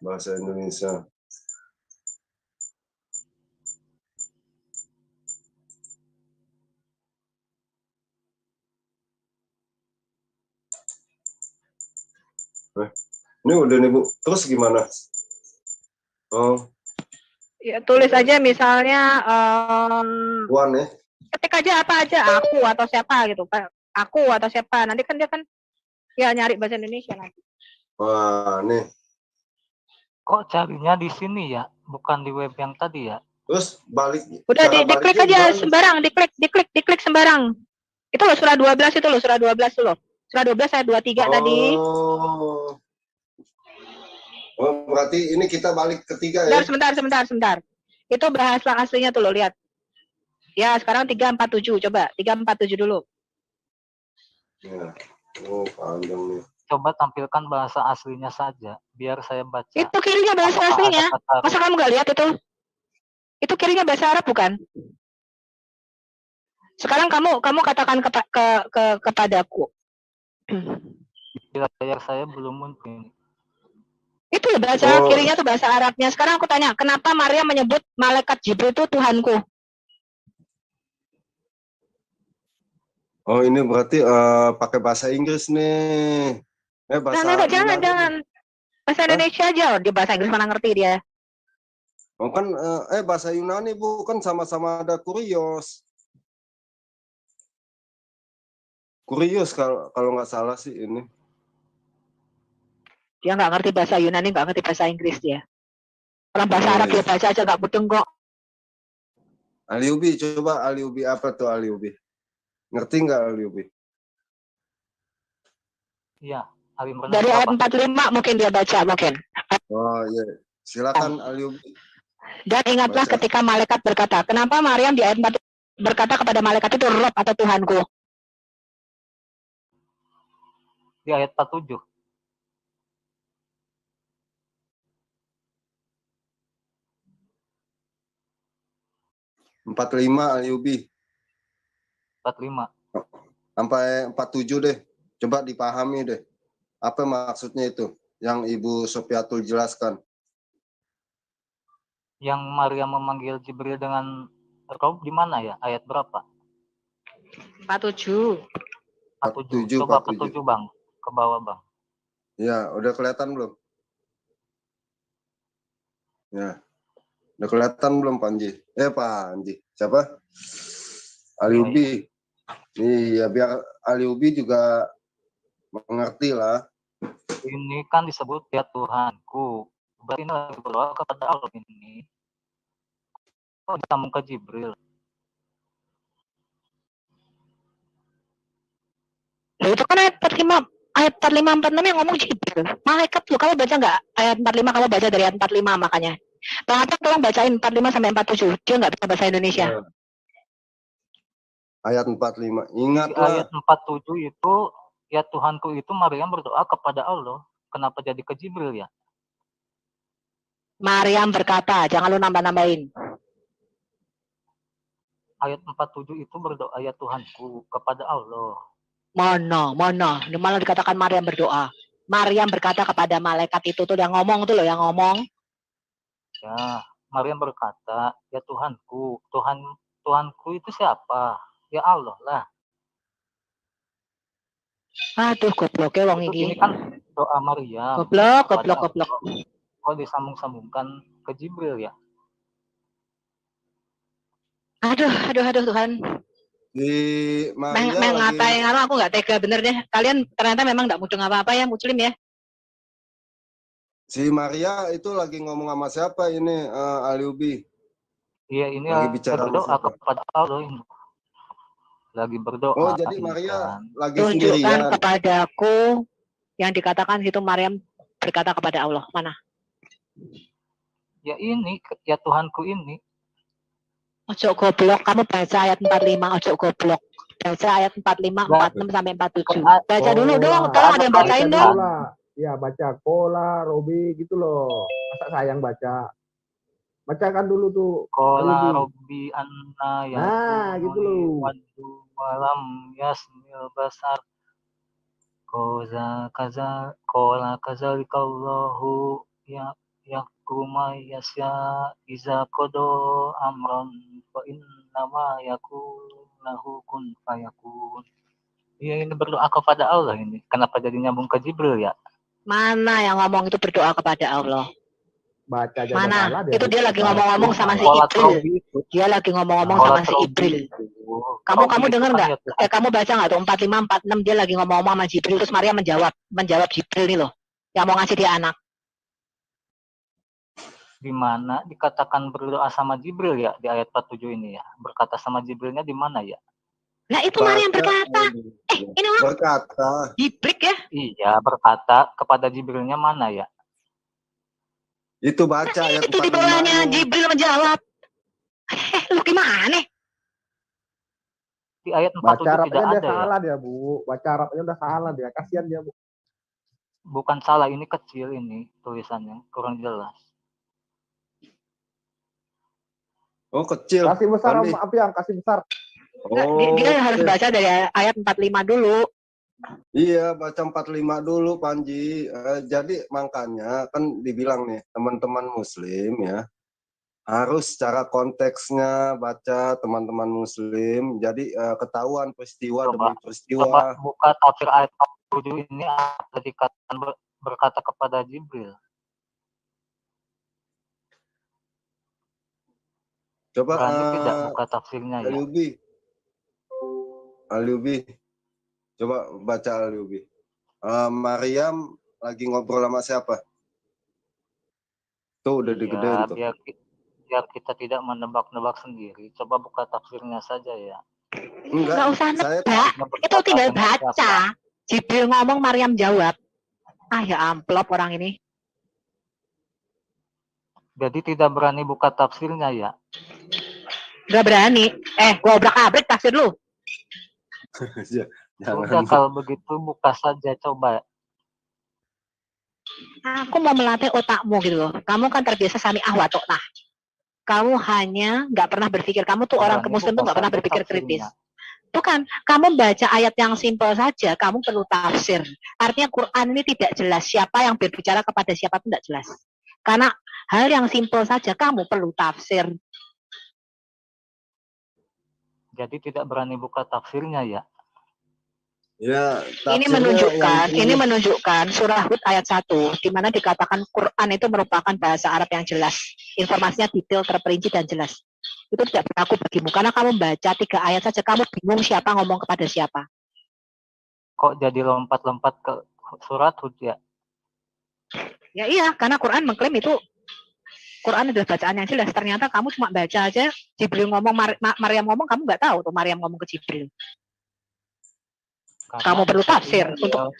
Bahasa Indonesia. Ini udah nih, Bu. Terus gimana? Oh. Ya tulis aja misalnya Tuan ya. ketik aja apa aja, aku atau siapa gitu. Aku atau siapa. Nanti kan dia kan ya nyari bahasa Indonesia nanti. Wah, nih. Kok carinya di sini ya, bukan di web yang tadi ya? Terus balik. Udah diklik aja sembarang, diklik sembarang. Itu loh surah 12 itu loh, surah 12 itu loh. Surah 12 ayat 23 tadi. Oh, berarti ini kita balik ketiga ya? Sebentar. Itu bahasa aslinya tuh loh, lihat. Ya, sekarang 347, coba. 347 dulu. Ya. Oh, panjang nih. Coba tampilkan bahasa aslinya saja, biar saya baca. Itu kirinya bahasa aslinya. Masa kamu nggak lihat itu? Itu kirinya bahasa Arab bukan? Sekarang kamu katakan kepadaku. Di layar saya belum muncul. Itu bahasa kirinya tuh bahasa Arabnya. Sekarang aku tanya, kenapa Maria menyebut malaikat Jibril itu Tuhanku? Oh, ini berarti pakai bahasa Inggris nih. Jangan. Bahasa Indonesia aja. Di bahasa Inggris mana ngerti dia. Oh kan, bahasa Yunani, Bu, kan sama-sama ada kurios. Kurios kalau nggak salah sih ini. Dia nggak ngerti bahasa Yunani, nggak ngerti bahasa Inggris dia. Orang bahasa Arab dia baca aja nggak mudeng kok. Aliubi, coba Aliubi apa tuh Aliubi? Ngerti nggak Aliubi? Iya, dari ayat 45 mungkin dia baca mungkin. Oh iya, silakan Aliubi. Dan ingatlah baca. Ketika malaikat berkata, kenapa Maryam di ayat 4 berkata kepada malaikat itu Rob atau Tuhanku? Di ayat 47. (45) Aliubi. 45. Sampai 47 deh. Coba dipahami deh. Apa maksudnya itu yang Ibu Sofiatul jelaskan? Yang Maria memanggil Jibril dengan roh di mana ya? Ayat berapa? 47. 47. Coba 47 Bang, ke bawah Bang. Ya, udah kelihatan belum? Ya, udah kelihatan belum Panji? Panji, siapa? Aliubi. Iya, biar Aliubi juga mengerti lah. Ini kan disebut ya Tuhanku. Berarti ini lagi berdoa kepada Allah ini. Kok disambung ke Jibril? Itu kan ayat 45, ayat 45, 46 yang ngomong Jibril. Malaikat lu, kamu baca nggak ayat 45? Kamu baca dari ayat 45 makanya. Bang Atta tolong bacain 45 sampai 47. Dia nggak bisa bahasa Indonesia. Ayat 45. Ingatlah. Ayat 47 itu, ya Tuhanku itu Maryam berdoa kepada Allah. Kenapa jadi ke Jibril ya? Maryam berkata, jangan lu nambah-nambahin. Ayat 47 itu berdoa ya Tuhanku kepada Allah. Mana? Ini malah dikatakan Maryam berdoa. Maryam berkata kepada malaikat itu tuh yang ngomong tuh loh, yang ngomong. Ya, Maryam berkata, ya Tuhanku, Tuhanku itu siapa? Ya Allah lah. Aduh, gobloknya wong Ini ini. kan doa Maryam. Goblok. Kok disambung-sambungkan ke Jibril ya? Aduh Tuhan. Di Maria ngatain aku nggak tega bener deh. Kalian ternyata memang nggak mudeng apa-apa ya, Muslim ya. Si Maria itu lagi ngomong sama siapa ini, Aliubi? Iya, ini lagi bicara berdoa kepada Allah ini. Lagi berdoa. Oh, jadi Maria lagi tunjukkan sendirian. kepadaku yang dikatakan itu Maryam berkata kepada Allah. Mana? Ya ini, ya Tuhanku ini. Ojo goblok, kamu baca ayat 45, ojo goblok. Baca ayat 45, 46 sampai 47. Baca dulu dong, tolong ada yang bacain dong. Ya baca kola, Robi gitu loh. Masa sayang baca. Bacakan dulu tuh. Kola Robi anna ya. Nah, gitu loh. Walam yasmil basar. Kola kazalikallahu ya yakuma yasya iza kodo amron fa innama yakunahu kun fayakun. Ya ini berdoa kepada Allah ini. Kenapa jadi nyambung ke Jibril ya? Mana yang ngomong itu berdoa kepada Allah? Baca aja. Mana? Itu dia lagi ngomong-ngomong sama si Ibril. Dia lagi ngomong-ngomong sama si Ibril. Kamu dengar nggak? Kamu baca nggak tuh 45, 46 dia lagi ngomong-ngomong sama Jibril, terus Maria menjawab Jibril nih loh, yang mau ngasih dia anak. Di mana dikatakan berdoa sama Jibril ya di ayat 47 ini ya? Berkata sama Jibrilnya di mana ya? Nah itu Maryam berkata. Ini orang berkata. Jibrik ya? Iya, berkata kepada Jibrilnya mana ya? Itu baca ayat 45. Itu di bawahnya Jibril menjawab. Lu gimana? Di ayat 47 baca tidak ada ya? Salah dia, Bu. Baca Arabnya udah salah dia. Kasihan dia, Bu. Bukan salah, ini kecil ini tulisannya, kurang jelas. Oh, kecil. Kasih besar, maaf yang kasih besar. Dia harus baca dari ayat 45 dulu. Iya, baca 45 dulu, Panji. Jadi makanya kan dibilang nih, teman-teman Muslim ya, harus secara konteksnya baca teman-teman Muslim. Jadi ketahuan peristiwa demi peristiwa. Coba buka tafsir ayat 47 ini ada dikatakan berkata kepada Jibril. Coba tidak buka tafsirnya ya. Aliubi. Coba baca Aliubi. Maryam lagi ngobrol sama siapa? Tuh udah digedein tuh. Biar kita tidak menebak-nebak sendiri. Coba buka tafsirnya saja ya. Enggak usah nebak. Itu tinggal baca. Jibril ngomong, Maryam jawab. Ah ya amplop orang ini. Jadi tidak berani buka tafsirnya ya? Gak berani. Gua obrak-abrik tafsir lu. Udah kalau begitu buka saja coba. Aku mau melatih otakmu gitu loh. Kamu kan terbiasa sami ahwatok nah. Kamu hanya nggak pernah berpikir. Kamu tuh orang Muslim tuh nggak pernah berpikir kritis. Bukan, kamu baca ayat yang simpel saja, kamu perlu tafsir. Artinya Quran ini tidak jelas, siapa yang berbicara kepada siapa itu tidak jelas. Karena hal yang simpel saja kamu perlu tafsir. Jadi tidak berani buka tafsirnya ya? Ya, Ini menunjukkan surah Hud ayat 1, di mana dikatakan Quran itu merupakan bahasa Arab yang jelas. Informasinya detail, terperinci, dan jelas. Itu tidak berlaku bagimu, karena kamu baca 3 ayat saja, kamu bingung siapa ngomong kepada siapa. Kok jadi lompat-lompat ke surat Hud ya? Ya iya, karena Quran mengklaim itu Quran adalah bacaan yang jelas. Ternyata kamu cuma baca aja, Jibril ngomong, Maryam ngomong, kamu nggak tahu tuh Maryam ngomong ke Jibril. Kamu perlu tafsir untuk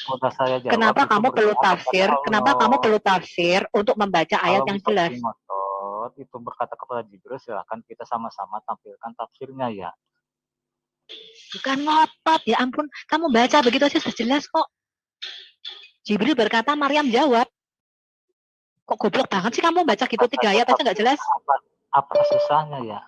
kenapa kamu perlu tafsir? Kenapa kamu perlu tafsir untuk membaca ayat yang jelas? Kalau itu berkata kepada Jibril, silahkan kita sama-sama tampilkan tafsirnya ya. Bukan ngotot, ya ampun. Kamu baca begitu aja sudah jelas kok. Jibril berkata, Maryam jawab. Kok goblok banget sih kamu baca gitu 3 ayat aja nggak jelas? Apa susahnya ya?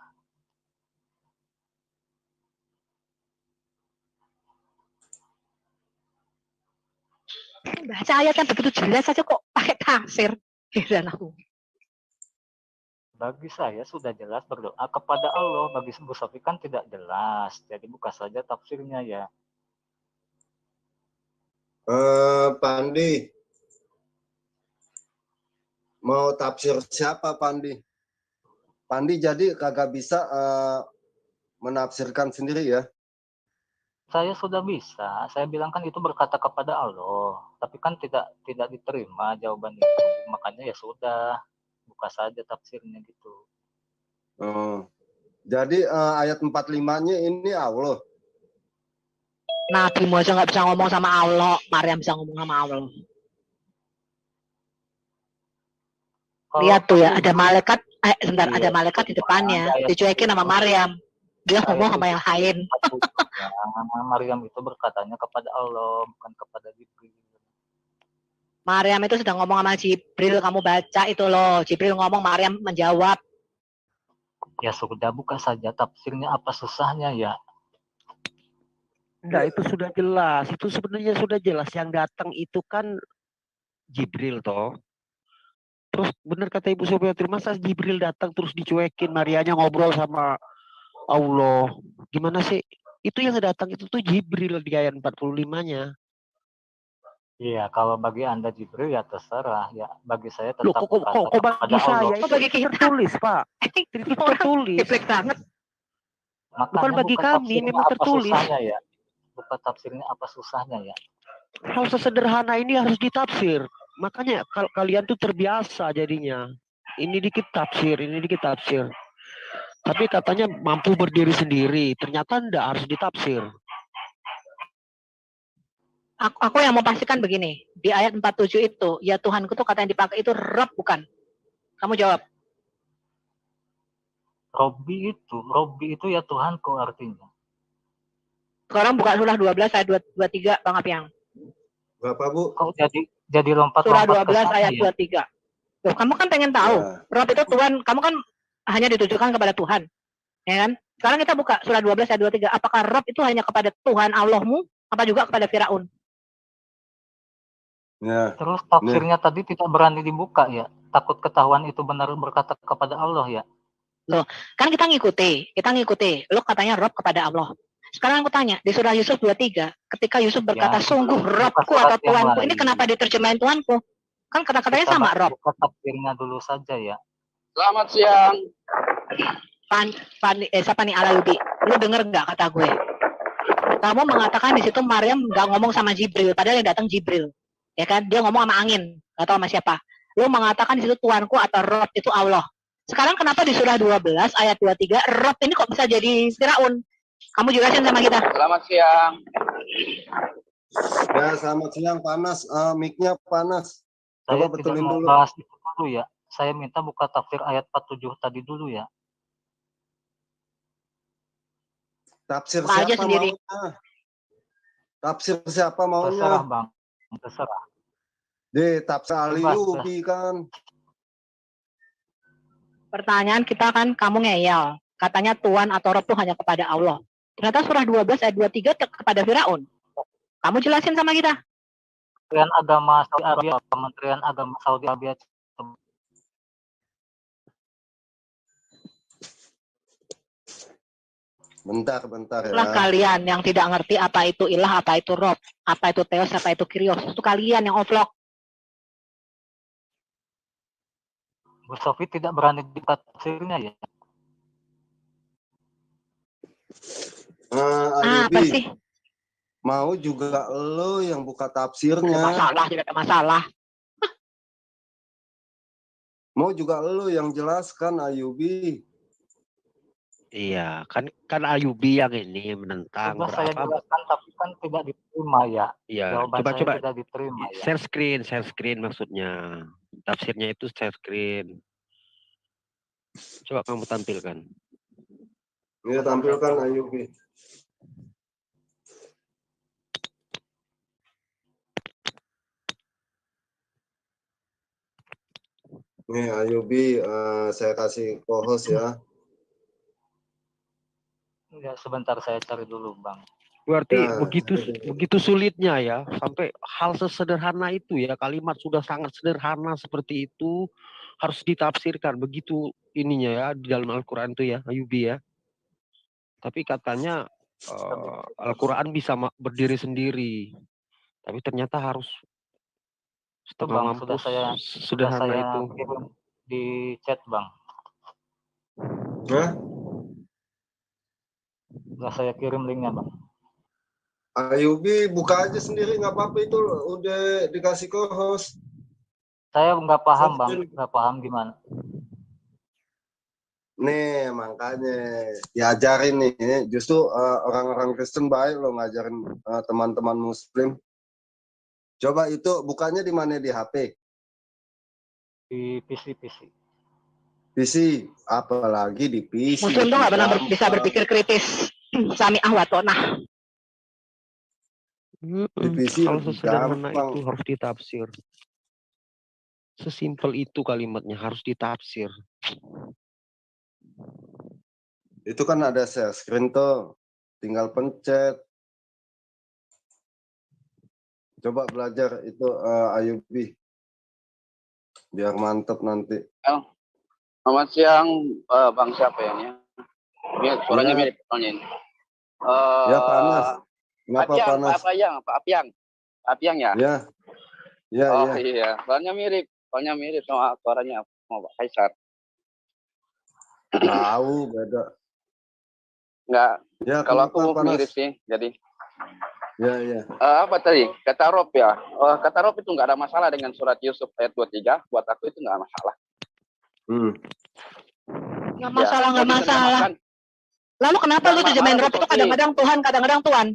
Baca ayat kan begitu jelas aja kok pakai tafsir. Heran aku. Bagi saya sudah jelas berdoa kepada Allah. Bagi Bu Sofi kan tidak jelas. Jadi buka saja tafsirnya ya. Pandi. Mau tafsir siapa Pandi? Pandi jadi kagak bisa menafsirkan sendiri ya? Saya sudah bisa. Saya bilang kan itu berkata kepada Allah. Tapi kan tidak diterima jawaban itu. Makanya ya sudah. Buka saja tafsirnya gitu. Jadi ayat 45-nya ini Allah. Nabi aja nggak bisa ngomong sama Allah. Maryam bisa ngomong sama Allah. Lihat tuh ya, ada malaikat. Sebentar, ada malaikat di depannya. Dicuekin sama Maryam. Dia ngomong sama yang lain. Maryam itu berkatanya kepada Allah, bukan kepada Jibril. Maryam itu sedang ngomong sama Jibril, kamu baca itu loh. Jibril ngomong, Maryam menjawab. Ya sudah, buka saja tafsirnya, apa susahnya ya? Enggak, itu sudah jelas. Itu sebenarnya sudah jelas. Yang datang itu kan Jibril toh. Terus benar kata Ibu Sofia, masa Jibril datang terus dicuekin, Marianya ngobrol sama Allah. Gimana sih? Itu yang datang itu tuh Jibril di ayat 45-nya. Iya, kalau bagi Anda Jibril ya terserah. Ya bagi saya tetap. Loh, kok bagi saya itu bagi kita tertulis, Pak. Itu tertulis. Geblek banget. Bukan bagi kami, memang tertulis. Ya? Buka tafsirnya apa susahnya ya? Hal sesederhana ini harus ditafsir. Makanya kalian tuh terbiasa jadinya. Ini dikit tafsir, ini dikit tafsir. Tapi katanya mampu berdiri sendiri. Ternyata enggak, harus ditafsir. Aku yang mau pastikan begini. Di ayat 47 itu, ya Tuhanku tuh kata yang dipakai itu Rabb bukan? Kamu jawab. Robbi itu ya Tuhanku artinya. Sekarang buka surah 12 ayat 23 Bang Apiang. Berapa Bu? Kok jadi lompat surah 12 ayat 23. Loh, kamu kan pengen tahu. Ya. Rabb itu Tuhan, kamu kan hanya ditujukan kepada Tuhan. Ya kan? Sekarang kita buka surah 12 ayat 23. Apakah Rabb itu hanya kepada Tuhan Allahmu apa juga kepada Firaun? Ya. Terus tafsirnya tadi tidak berani dibuka ya. Takut ketahuan itu benar berkata kepada Allah ya. Loh, kan kita ngikuti. Lo katanya Rabb kepada Allah. Sekarang aku tanya, di surah Yusuf 23, ketika Yusuf berkata, sungguh Rabbku atau Tuanku, ini kenapa diterjemahin Tuanku? Kan kata-katanya sama Rabb. Buka tafsirnya dulu saja ya. Selamat siang. Siapa nih Alalubi? Lu denger nggak kata gue? Kamu mengatakan di situ Maryam nggak ngomong sama Jibril, padahal yang datang Jibril. Ya kan? Dia ngomong sama angin, nggak tahu sama siapa. Lu mengatakan di situ Tuanku atau Rabb itu Allah. Sekarang kenapa di surah 12 ayat 23 Rabb ini kok bisa jadi Firaun? Kamu jelasin sama kita. Selamat siang. Ya, selamat siang. Panas, mic-nya panas. Coba betulin dulu. Bahas itu dulu ya. Saya minta buka tafsir ayat 47 tadi dulu ya. Tafsir siapa sendiri. maunya? Tafsir siapa maunya? Terserah Bang. Terserah. Tafsir Alilubi kan. Pertanyaan kita kan kamu ngeyel. Katanya Tuhan atau Rabb itu hanya kepada Allah. Ternyata surah 12 ayat 23 kepada Firaun. Kamu jelasin sama kita. Kementerian Agama Saudi Arabia, Kementerian Agama Saudi Arabia. Bentar ya. Lah kalian yang tidak ngerti apa itu ilah, apa itu rob, apa itu teos, apa itu kyrios. Itu kalian yang ovlog. Bu Sofi tidak berani di tafsirnya ya? Apa sih? Mau juga lo yang buka tafsirnya. Tidak ada masalah. Mau juga lo yang jelaskan, Ayubi. Iya, kan Ayubi yang ini menentang. Saya jelaskan tapi kan tidak diterima ya. Iya, Jawaban coba tidak diterima ya. Share screen maksudnya. Tafsirnya itu share screen. Coba kamu tampilkan. Iya, tampilkan Ayubi. Nih Ayubi, saya kasih co-host ya. Ya, sebentar saya cari dulu, Bang. Berarti begitu sulitnya ya, sampai hal sesederhana itu ya, kalimat sudah sangat sederhana seperti itu harus ditafsirkan begitu ininya ya di dalam Al-Qur'an itu ya, Ayubi ya. Tapi katanya Al-Qur'an bisa berdiri sendiri. Tapi ternyata harus setengah mampus sederhana itu. Kirim di chat, Bang. Hah? Sudah saya kirim linknya, Bang. Ayubi buka aja sendiri, nggak apa-apa, itu udah dikasih co-host. Saya nggak paham, Bang. Nggak paham gimana. Nih makanya diajarin nih, justru orang-orang Kristen baik lo ngajarin teman-teman Muslim. Coba itu bukanya di mana, di HP? Di PC. PC, apalagi di PC. Muslim tuh nggak pernah bisa berpikir kritis. Sami ahwatona. Di PC kalau sesederhana gampang. itu harus ditafsir. Sesimpel itu kalimatnya harus ditafsir. Itu kan ada share screen tuh, tinggal pencet. Coba belajar itu Ayubi, biar mantep nanti. Selamat siang, Bang siapa ya? Ini suaranya mirip soalnya ini. Ya panas. Kenapa Apiang, panas? Pak Apiang ya? Ya. Iya. Soalnya mirip sama suaranya sama Pak Kaisar. Tahu beda. Enggak. Ya, kalau aku panas? mirip sih, jadi. Ya. Apa tadi? Kata Rob ya. Kata Rob itu nggak ada masalah dengan surat Yusuf ayat 23. Buat aku itu nggak masalah. Nggak masalah. Lalu kenapa lu terjemahin Rob itu kadang-kadang Tuhan, kadang-kadang Tuhan?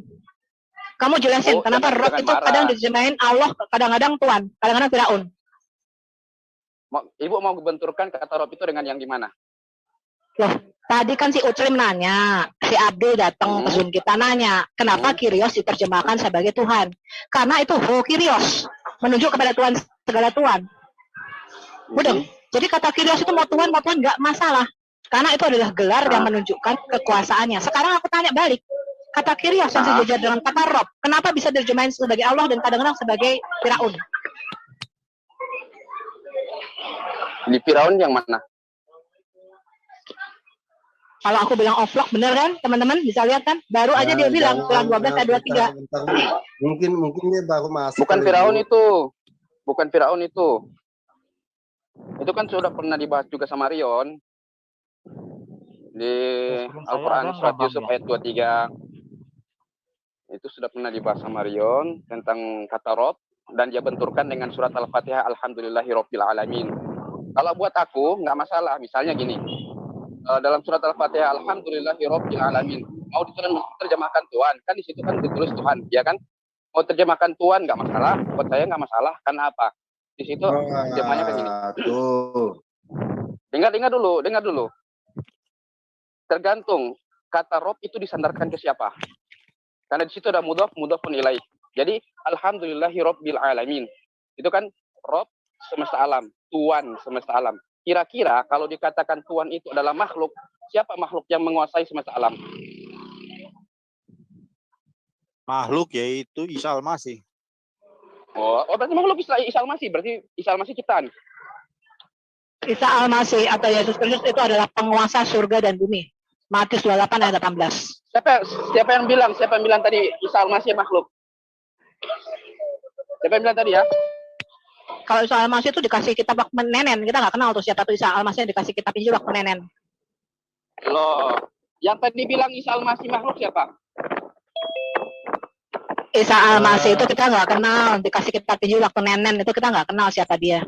Kamu jelasin kenapa Rob itu kadang terjemahin Allah, kadang-kadang Tuhan, kadang-kadang Firaun. Ibu mau benturkan kata Rob itu dengan yang gimana? Loh, tadi kan si Ucrim nanya, si Abdul datang ke Zoom kita nanya, kenapa Kyrios diterjemahkan sebagai Tuhan? Karena itu Ho Kyrios, menunjuk kepada Tuhan, segala Tuhan. Udah, jadi kata Kyrios itu mau Tuhan nggak masalah. Karena itu adalah gelar yang menunjukkan kekuasaannya. Sekarang aku tanya balik, kata Kyrios yang sejajar dengan kata Rob, kenapa bisa diterjemahin sebagai Allah dan kadang-kadang sebagai Firaun? Di Firaun yang mana? Kalau aku bilang offlock, bener kan teman-teman, bisa lihat kan? Baru aja dia bilang Quran 12 ayat 23. Mungkin dia baru masuk. Bukan Firaun itu. Itu kan sudah pernah dibahas juga sama Rion di Al-Quran surat Yusuf ayat 23. Itu sudah pernah dibahas sama Rion tentang kata Rob, dan dia benturkan dengan surat Al-Fatihah Alhamdulillahirabbil alamin. Kalau buat aku nggak masalah. Misalnya gini, dalam surat Al-Fatihah Alhamdulillahirabbil alamin, mau diterjemahkan Tuhan, kan di situ kan ditulis Tuhan, ya kan? Mau terjemahkan Tuhan nggak masalah, buat saya nggak masalah. Karena apa? Di situ terjemahnya kayak gini. Dengar dulu. Tergantung kata Rob itu disandarkan ke siapa. Karena di situ ada mudhafun ilaih. Jadi Alhamdulillahirabbil alamin. Itu kan Rob semesta alam, Tuhan semesta alam. Kira-kira kalau dikatakan Tuhan itu adalah makhluk, siapa makhluk yang menguasai semesta alam? Makhluk yaitu Isa Al-Masih. Oh, berarti makhluk Isa Al-Masih, berarti Isa Al-Masih ciptaan. Isa Al-Masih atau Yesus Kristus itu adalah penguasa surga dan bumi. Matius 28 ayat 18. Siapa yang bilang tadi Isa Al-Masih makhluk? Siapa yang bilang tadi ya? Kalau Isa Al-Masih itu dikasih kitab waktu nenen, kita nggak kenal tuh siapa tuh Isa Al-Masih yang dikasih kitab Injil waktu nenen. Loh, yang tadi bilang Isa Al-Masih makhluk siapa? Isa Al-Masih itu kita nggak kenal, dikasih kitab Injil waktu nenen itu kita nggak kenal siapa dia.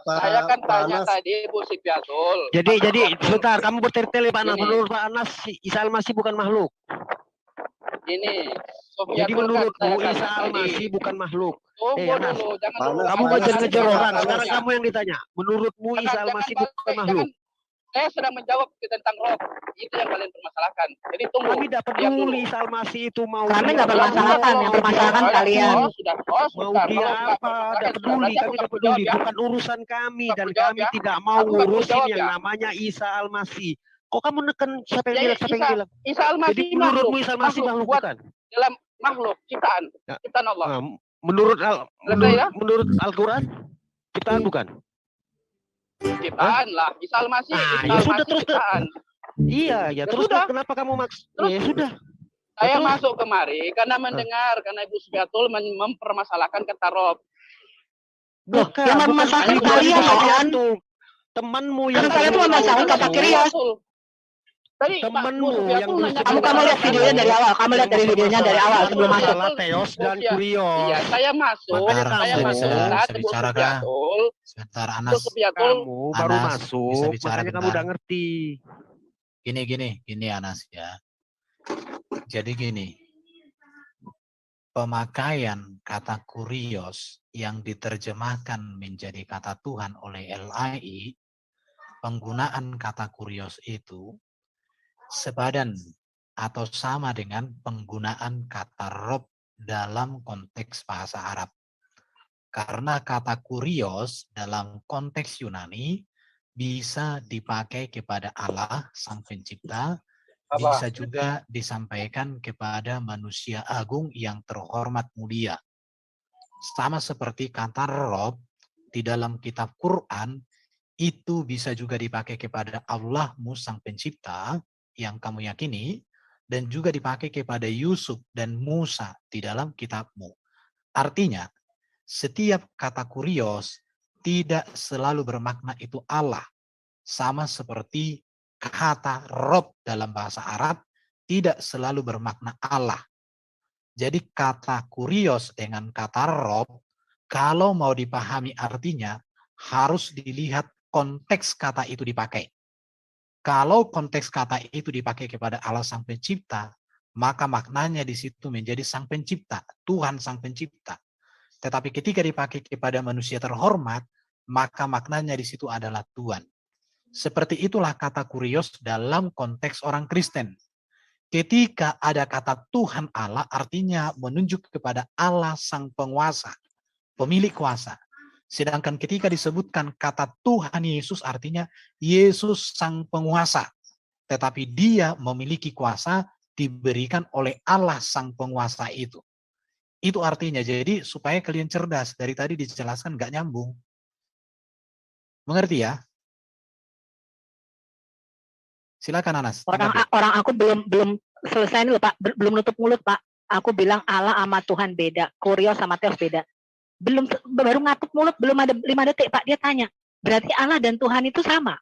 Saya kan tanya tadi Bu Sipiatul. Jadi sebentar, kamu bertele-tele Pak Anas. Menurut Pak Anas, Isa Al-Masih bukan makhluk. Ini. Jadi menurutmu Isa Al-Masih bukan makhluk. Tunggu dulu, jangan dulu. Kamu ngejar orang. Sekarang kamu yang ditanya. Menurutmu Isa Al-Masih bukan makhluk? Saya sedang menjawab tentang roh. Itu yang kalian permasalahkan. Jadi tunggu. Kami tidak peduli Isa Al-Masih itu mau. Kami nggak permasalahkan, yang permasalahkan kalian. Mau dia apa? Tidak peduli. Kami tidak peduli. Bukan urusan kami dan kami tidak mau ngurusin yang namanya Isa Al-Masih. Kok kamu neken siapa yang bilang? Siapa yang bilang? Isa Al-Masih jadi menurutmu Isa Al-Masih makhluk bukan? Dalam makhluk ciptaan, ciptaan Allah. Menurut Al-Quran, ciptaan bukan? Ciptaan lah, Isa Al-Masih. Ya sudah terus ciptaan. Iya, ya terus kenapa kamu ya sudah. Saya masuk kemari karena mendengar karena Ibu Supiatul mempermasalahkan kata rob. Bukan, yang mempermasalahkan kalian kan? Temanmu yang saya tuh mempermasalahkan kata Kyrios. Tadi temanmu yang kamu lihat videonya dari awal, kamu lihat dari videonya dari awal sebelum masuk. Theos dan Kyrios. Iya, saya masuk bisa bicara kan? Sebentar Anas. Kamu baru masuk, makanya kamu udah ngerti. Gini Anas ya. Jadi gini, pemakaian kata kurios yang diterjemahkan menjadi kata Tuhan oleh LAI, penggunaan kata kurios itu sepadan atau sama dengan penggunaan kata rob dalam konteks bahasa Arab. Karena kata kurios dalam konteks Yunani bisa dipakai kepada Allah Sang Pencipta, bisa juga disampaikan kepada manusia agung yang terhormat mulia. Sama seperti kata rob di dalam kitab Quran, itu bisa juga dipakai kepada Allahmu Sang Pencipta yang kamu yakini, dan juga dipakai kepada Yusuf dan Musa di dalam kitabmu. Artinya, setiap kata kurios tidak selalu bermakna itu Allah. Sama seperti kata rob dalam bahasa Arab tidak selalu bermakna Allah. Jadi kata kurios dengan kata rob, kalau mau dipahami artinya, harus dilihat konteks kata itu dipakai. Kalau konteks kata itu dipakai kepada Allah Sang Pencipta, maka maknanya di situ menjadi Sang Pencipta, Tuhan Sang Pencipta. Tetapi ketika dipakai kepada manusia terhormat, maka maknanya di situ adalah Tuhan. Seperti itulah kata kurios dalam konteks orang Kristen. Ketika ada kata Tuhan Allah, artinya menunjuk kepada Allah Sang Penguasa, pemilik kuasa. Sedangkan ketika disebutkan kata Tuhan Yesus, artinya Yesus Sang Penguasa. Tetapi dia memiliki kuasa diberikan oleh Allah Sang Penguasa itu. Itu artinya, jadi supaya kalian cerdas. Dari tadi dijelaskan nggak nyambung. Mengerti ya? Silakan Anas. Orang aku belum selesai nih Pak, belum nutup mulut Pak. Aku bilang Allah sama Tuhan beda, Kurios sama Theos beda. Baru ngatup mulut, belum ada 5 detik Pak, dia tanya, berarti Allah dan Tuhan itu sama?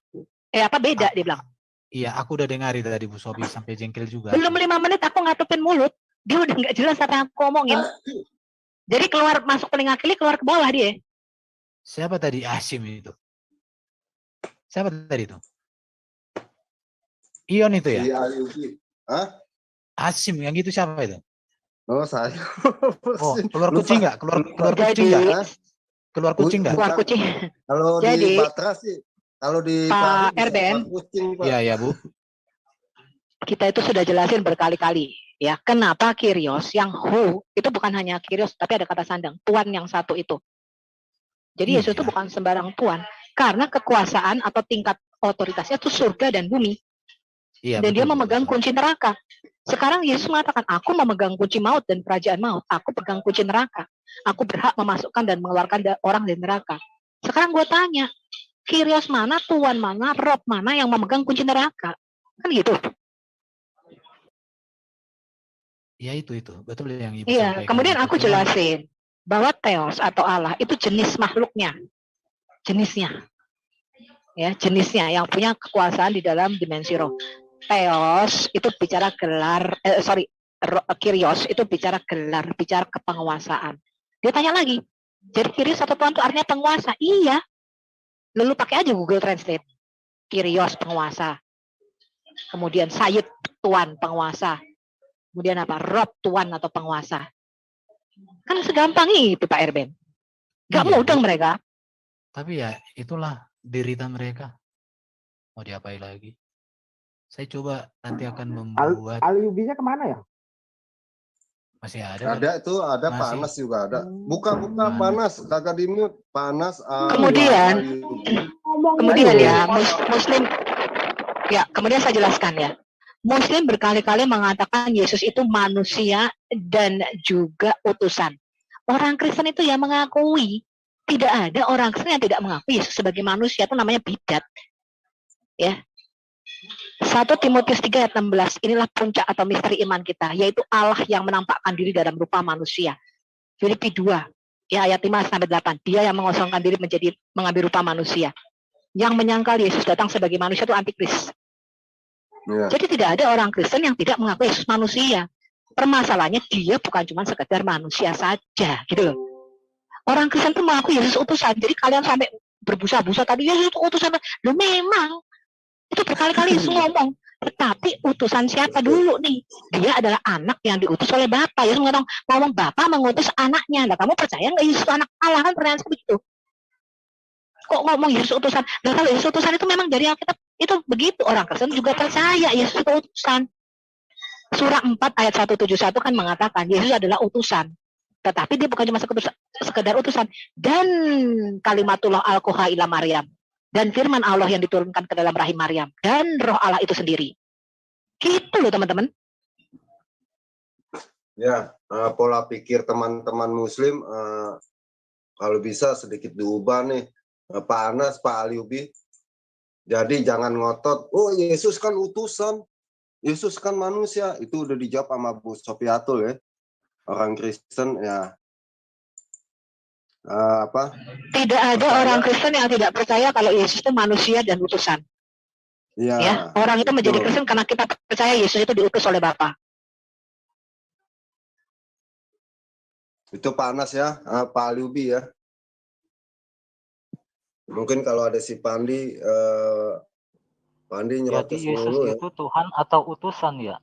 Beda dia bilang. Iya, aku udah dengar itu tadi Bu Sobi sampai jengkel juga. Belum 5 menit aku ngatupin mulut, dia udah nggak jelas apa yang aku ngomongin. Jadi keluar masuk telinga kiri, keluar ke bawah dia. Siapa tadi Asim itu? Siapa tadi itu? Ion itu ya? Iya, Hah? Asim yang itu siapa itu? Oh, saya. Oh, keluar kucing nggak? Keluar kucing nggak? Keluar kucing nggak? Keluar kucing. Kalau di Batra sih, kalau di Pak Erben, Iya Bu. Kita itu sudah jelasin berkali-kali, ya. Kenapa Kyrios yang who itu bukan hanya Kyrios, tapi ada kata sandang, Tuhan yang satu itu. Jadi Yesus itu bukan sembarang Tuhan, karena kekuasaan atau tingkat otoritasnya itu surga dan bumi. Iya, dan dia memegang kunci neraka. Sekarang Yesus mengatakan, aku memegang kunci maut dan kerajaan maut. Aku pegang kunci neraka. Aku berhak memasukkan dan mengeluarkan orang dari neraka. Sekarang gue tanya, Kyrios mana, Tuhan mana, Rob mana yang memegang kunci neraka? Kan gitu. Ya itu betul yang Ibu Iya, sampaikan. kemudian aku jelasin bahwa Theos atau Allah itu jenis makhluknya, jenisnya, ya jenisnya yang punya kekuasaan di dalam dimensi roh. Theos itu bicara gelar, Kyrios itu bicara gelar, bicara kepenguasaan. Dia tanya lagi, jadi Kyrios atau Tuhan itu artinya penguasa? Iya. Lalu pakai aja Google Translate. Kyrios penguasa. Kemudian Sayyid Tuhan penguasa. Kemudian apa? Rob Tuhan atau penguasa. Kan segampang itu Pak Erben. Gak mudah mereka. Tapi ya itulah derita mereka. Mau diapain lagi? Saya coba nanti akan membuat. Aliubinya kemana ya? Masih ada. Ada itu, ada masih. Panas juga ada. Buka panas, kagak dimut. Panas. Kemudian ya Muslim. Ya, kemudian saya jelaskan ya. Muslim berkali-kali mengatakan Yesus itu manusia dan juga utusan. Orang Kristen itu yang mengakui. Tidak ada orang Kristen yang tidak mengakui Yesus sebagai manusia, itu namanya bidat. Ya. 1 Timotius 3 ayat 16, inilah puncak atau misteri iman kita, yaitu Allah yang menampakkan diri dalam rupa manusia. Filipi 2, ya ayat 5-8, dia yang mengosongkan diri mengambil rupa manusia. Yang menyangkal Yesus datang sebagai manusia itu antikris. Jadi tidak ada orang Kristen yang tidak mengakui Yesus manusia. Permasalahannya dia bukan cuma sekedar manusia saja, gitu loh. Orang Kristen itu mengakui Yesus utusan. Jadi kalian sampai berbusa-busa tadi Yesus itu utusan. Loh memang itu berkali-kali Yesus ngomong. Tetapi utusan siapa dulu nih? Dia adalah anak yang diutus oleh Bapa. Yesus ngomong Bapa mengutus anaknya. Nah, kamu percaya nggak Yesus itu anak Allah? Kan pertanyaan begitu. Kok ngomong Yesus utusan? Nah, kalau Yesus utusan itu memang dari Alkitab itu begitu. Orang Kristen juga percaya Yesus itu utusan. Surah 4 ayat 171 kan mengatakan Yesus adalah utusan. Tetapi dia bukan cuma sekedar utusan. Dan kalimatullah al-Qoha ila Maryam. Dan firman Allah yang diturunkan ke dalam rahim Maryam. Dan roh Allah itu sendiri. Gitu loh teman-teman. Ya, pola pikir teman-teman Muslim kalau bisa sedikit diubah nih. Pak Anas, Pak Aliubi. Jadi jangan ngotot, oh Yesus kan utusan, Yesus kan manusia. Itu udah dijawab sama Bu Sofiatul ya. Orang Kristen ya. Tidak ada orang Kristen yang tidak percaya kalau Yesus itu manusia dan utusan. Ya, orang itu menjadi Kristen karena kita percaya Yesus itu diutus oleh Bapa. Itu Pak Anas ya, Pak Aliubi ya. Mungkin kalau ada si Pandi nyerocos dulu ya. Yesus itu Tuhan atau utusan ya?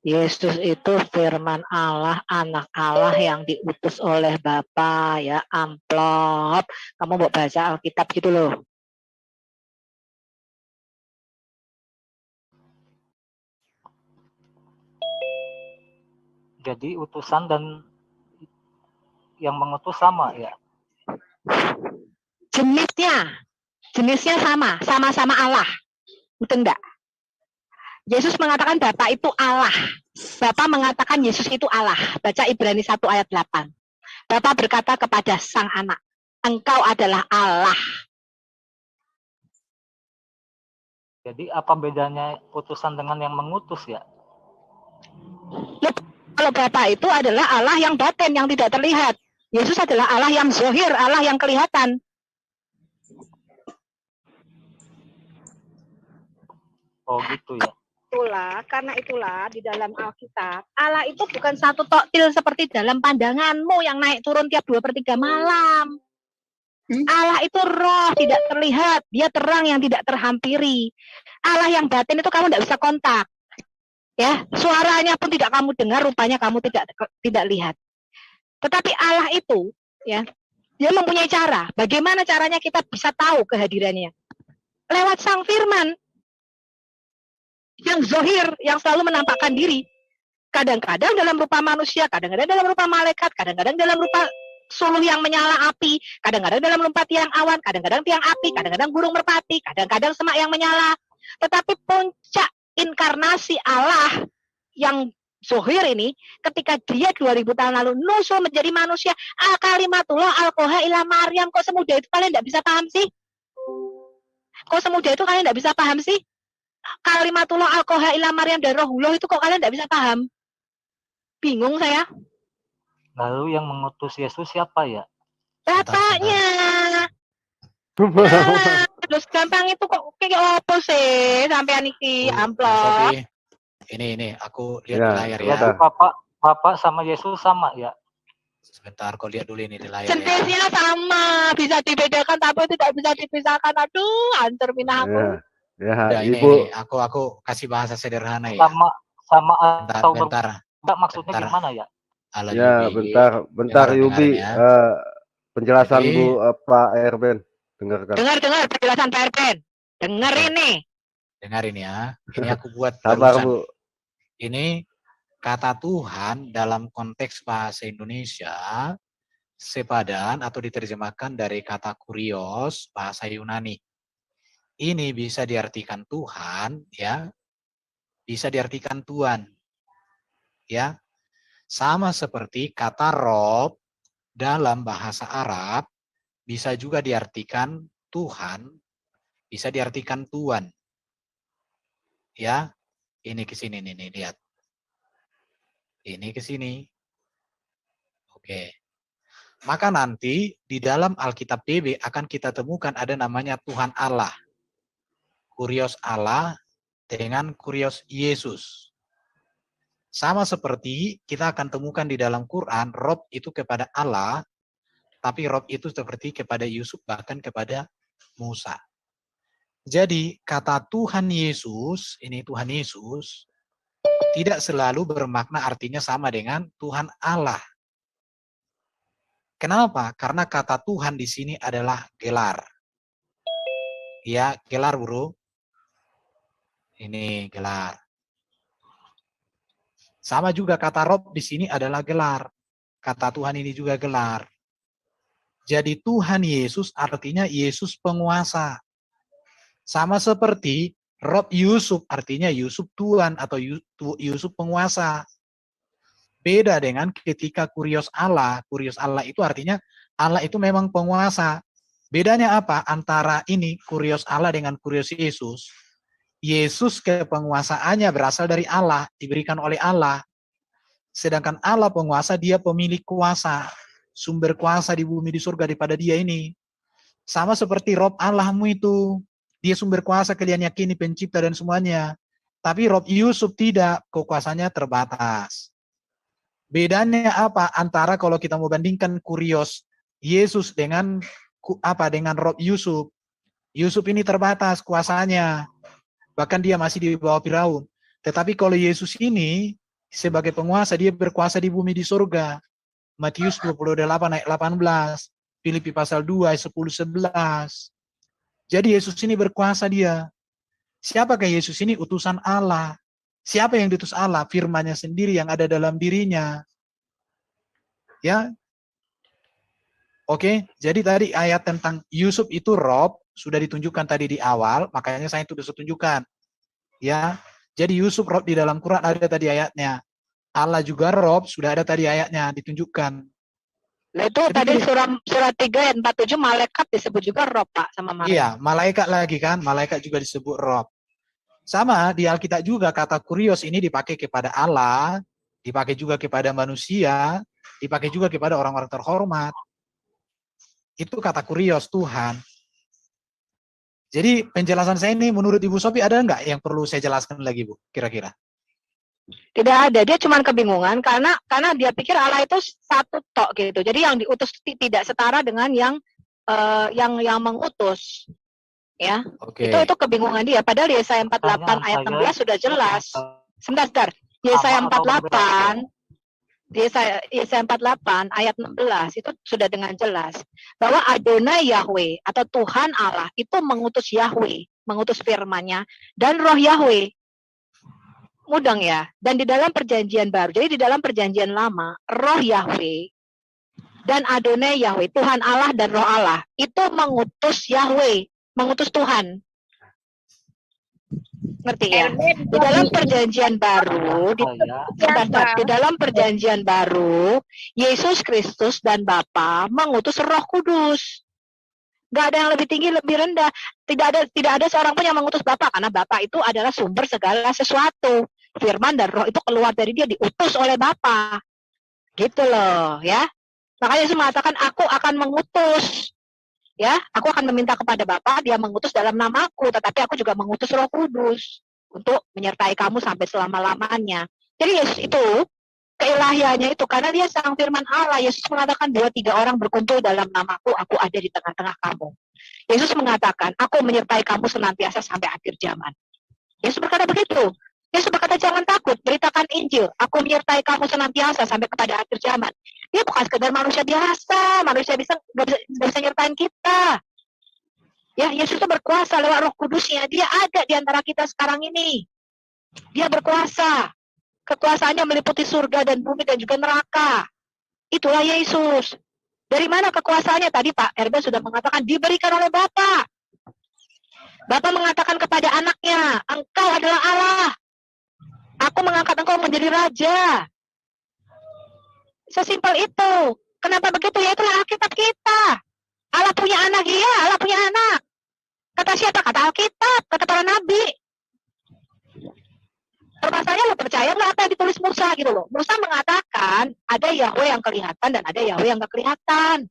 Yesus itu firman Allah, anak Allah yang diutus oleh Bapa ya, amplop. Kamu mau baca Alkitab gitu loh. Jadi utusan dan yang mengutus sama ya? Jenisnya sama-sama Allah. Betul enggak? Yesus mengatakan Bapa itu Allah. Bapa mengatakan Yesus itu Allah. Baca Ibrani 1 ayat 8. Bapa berkata kepada sang anak, engkau adalah Allah. Jadi apa bedanya utusan dengan yang mengutus ya? Kalau Bapa itu adalah Allah yang batin, yang tidak terlihat. Yesus adalah Allah yang zohir, Allah yang kelihatan. Oh gitu ya. Karena itulah di dalam Alkitab, Allah itu bukan satu toktil seperti dalam pandanganmu yang naik turun tiap 2/3 malam. Allah itu roh, tidak terlihat. Dia terang yang tidak terhampiri. Allah yang batin itu kamu tidak bisa kontak. Ya, suaranya pun tidak kamu dengar, rupanya kamu tidak lihat. Tetapi Allah itu, ya, dia mempunyai cara. Bagaimana caranya kita bisa tahu kehadirannya? Lewat Sang Firman. Yang zohir, yang selalu menampakkan diri. Kadang-kadang dalam rupa manusia, kadang-kadang dalam rupa malaikat, kadang-kadang dalam rupa suluh yang menyala api, kadang-kadang dalam rupa tiang awan, kadang-kadang tiang api, kadang-kadang burung merpati, kadang-kadang semak yang menyala. Tetapi puncak inkarnasi Allah yang Zohir ini, ketika dia 2000 tahun lalu nusul menjadi manusia, kalimatullah alqaha ila Maryam, kok semudah itu kalian tidak bisa paham sih? Kok semudah itu kalian tidak bisa paham sih? Kalimatullah alqaha ila Maryam dan Rohullah itu kok kalian tidak bisa paham? Bingung saya. Lalu yang mengutus Yesus siapa ya? Bapaknya. Terus gampang itu kok kayak apa sih sampai niki amplop. Ini aku lihat di layar ya. Jadi Bapak sama Yesus sama ya? Sebentar, kau lihat dulu ini di layar. Jenisnya sama, bisa dibedakan tapi tidak bisa dipisahkan. Aduh, hancur minah aku. Ya, ini, aku kasih bahasa sederhana ya. Sama bentar. Maksudnya gimana ya? Ya, bentar Yubi. Penjelasan Bu Pak Erben. Dengarkan. Dengar penjelasan Pak Erben. Dengar ini. Dengar ini ya. Ini aku buat Sabar, barusan. Bu. Ini kata Tuhan dalam konteks bahasa Indonesia sepadan atau diterjemahkan dari kata kurios bahasa Yunani. Ini bisa diartikan Tuhan, ya. Bisa diartikan Tuhan. Ya. Sama seperti kata Rob dalam bahasa Arab bisa juga diartikan Tuhan, bisa diartikan Tuhan. Ya. Ini ke sini nih, lihat. Ini ke sini. Oke. Maka nanti di dalam Alkitab DB akan kita temukan ada namanya Tuhan Allah. Kurios Allah dengan kurios Yesus. Sama seperti kita akan temukan di dalam Quran, Rob itu kepada Allah, tapi Rob itu seperti kepada Yusuf, bahkan kepada Musa. Jadi kata Tuhan Yesus, ini Tuhan Yesus, tidak selalu bermakna artinya sama dengan Tuhan Allah. Kenapa? Karena kata Tuhan di sini adalah gelar. Ya, gelar bro. Ini gelar. Sama juga kata Rob di sini adalah gelar. Kata Tuhan ini juga gelar. Jadi Tuhan Yesus artinya Yesus penguasa. Sama seperti Rob Yusuf artinya Yusuf Tuhan atau Yusuf penguasa. Beda dengan ketika kurios Allah. Kurios Allah itu artinya Allah itu memang penguasa. Bedanya apa antara ini kurios Allah dengan kurios Yesus? Yesus kepenguasaannya berasal dari Allah, diberikan oleh Allah. Sedangkan Allah penguasa, dia pemilik kuasa. Sumber kuasa di bumi di surga daripada dia ini. Sama seperti Rob Allahmu itu. Dia sumber kuasa, kalian yakini pencipta dan semuanya. Tapi Rob Yusuf tidak, kekuasaannya terbatas. Bedanya apa antara kalau kita mau bandingkan kurios Yesus dengan Rob Yusuf? Yusuf ini terbatas kuasanya. Bahkan dia masih di bawah Firaun. Tetapi kalau Yesus ini sebagai penguasa, dia berkuasa di bumi di surga. Matius 28 ayat 18. Filipi pasal 2 ayat 10-11. Jadi Yesus ini berkuasa dia. Siapakah Yesus ini? Utusan Allah. Siapa yang diutus Allah? Firman-Nya sendiri yang ada dalam dirinya. Ya. Oke, jadi tadi ayat tentang Yusuf itu Rob sudah ditunjukkan tadi di awal, makanya saya itu sudah tunjukkan. Ya. Jadi Yusuf Rob di dalam Quran ada tadi ayatnya. Allah juga Rob sudah ada tadi ayatnya ditunjukkan. Nah itu tadi surat 3 ayat 47 malaikat disebut juga Rob Pak sama Maria. Iya, malaikat lagi kan, malaikat juga disebut Rob. Sama di Alkitab juga kata kurios ini dipakai kepada Allah, dipakai juga kepada manusia, dipakai juga kepada orang-orang terhormat. Itu kata kurios Tuhan. Jadi penjelasan saya ini menurut Ibu Sophie ada nggak yang perlu saya jelaskan lagi Bu, kira-kira? Tidak ada, dia cuma kebingungan karena dia pikir Allah itu satu tok gitu. Jadi yang diutus tidak setara dengan yang mengutus. Ya. Okay. Itu kebingungan dia. Padahal Yesaya 48 ayat 16 sudah jelas. Sebentar. Yesaya 48 ayat 16 itu sudah dengan jelas bahwa Adonai Yahweh atau Tuhan Allah itu mengutus Yahweh, mengutus firman-Nya dan Roh Yahweh. Mudeng ya. Dan di dalam perjanjian baru, jadi di dalam perjanjian lama, Roh Yahweh dan Adonai Yahweh, Tuhan Allah dan Roh Allah, itu mengutus Yahweh, mengutus Tuhan. Ngerti ya? Di dalam perjanjian baru, di dalam perjanjian baru, Yesus Kristus dan Bapa mengutus Roh Kudus. Gak ada yang lebih tinggi, lebih rendah. Tidak ada seorang pun yang mengutus Bapa, karena Bapa itu adalah sumber segala sesuatu. Firman dan Roh itu keluar dari dia, diutus oleh Bapa. Gitu loh, ya. Makanya Yesus mengatakan, aku akan mengutus. Ya, aku akan meminta kepada Bapa, dia mengutus dalam namaku, tetapi aku juga mengutus Roh Kudus untuk menyertai kamu sampai selama-lamanya. Jadi Yesus itu keilahiannya itu karena dia sang firman Allah. Yesus mengatakan 2-3 orang berkumpul dalam namaku, aku ada di tengah-tengah kamu. Yesus mengatakan, aku menyertai kamu senantiasa sampai akhir zaman. Yesus berkata begitu. Yesus berkata, jangan takut, beritakan Injil. Aku menyertai kamu senantiasa sampai kepada akhir zaman. Dia bukan sekedar manusia biasa, manusia nggak bisa nyertain kita. Ya, Yesus itu berkuasa lewat Roh Kudusnya. Dia ada di antara kita sekarang ini. Dia berkuasa. Kekuasaannya meliputi surga dan bumi dan juga neraka. Itulah Yesus. Dari mana kekuasaannya? Tadi Pak Erben sudah mengatakan diberikan oleh Bapa. Bapa mengatakan kepada anaknya, engkau adalah Allah. Aku mengangkat engkau menjadi raja. Sesimpel itu. Kenapa begitu? Ya itulah Alkitab kita. Allah punya anak, iya, Allah punya anak. Kata siapa? Kata Alkitab, kata para nabi. Permasalahannya lo percaya nggak apa yang ditulis Musa gitu loh. Musa mengatakan ada Yahweh yang kelihatan dan ada Yahweh yang nggak kelihatan.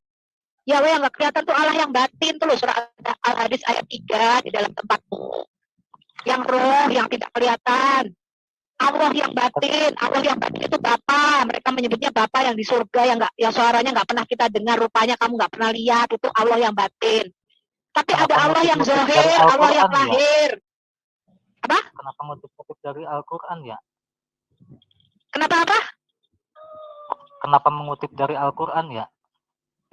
Yahweh yang nggak kelihatan tuh Allah yang batin tuh loh. Surah Al-Hadis ayat 3 di dalam tempatmu. Yang roh yang tidak kelihatan. Allah yang batin itu Bapa. Mereka menyebutnya Bapa yang di surga yang suaranya nggak pernah kita dengar, rupanya kamu nggak pernah lihat, itu Allah yang batin. Tapi ada Allah yang zahir, Allah yang lahir. Apa? Kenapa ngutip dari Al-Quran ya? Kenapa apa? Kenapa mengutip dari Al-Quran ya?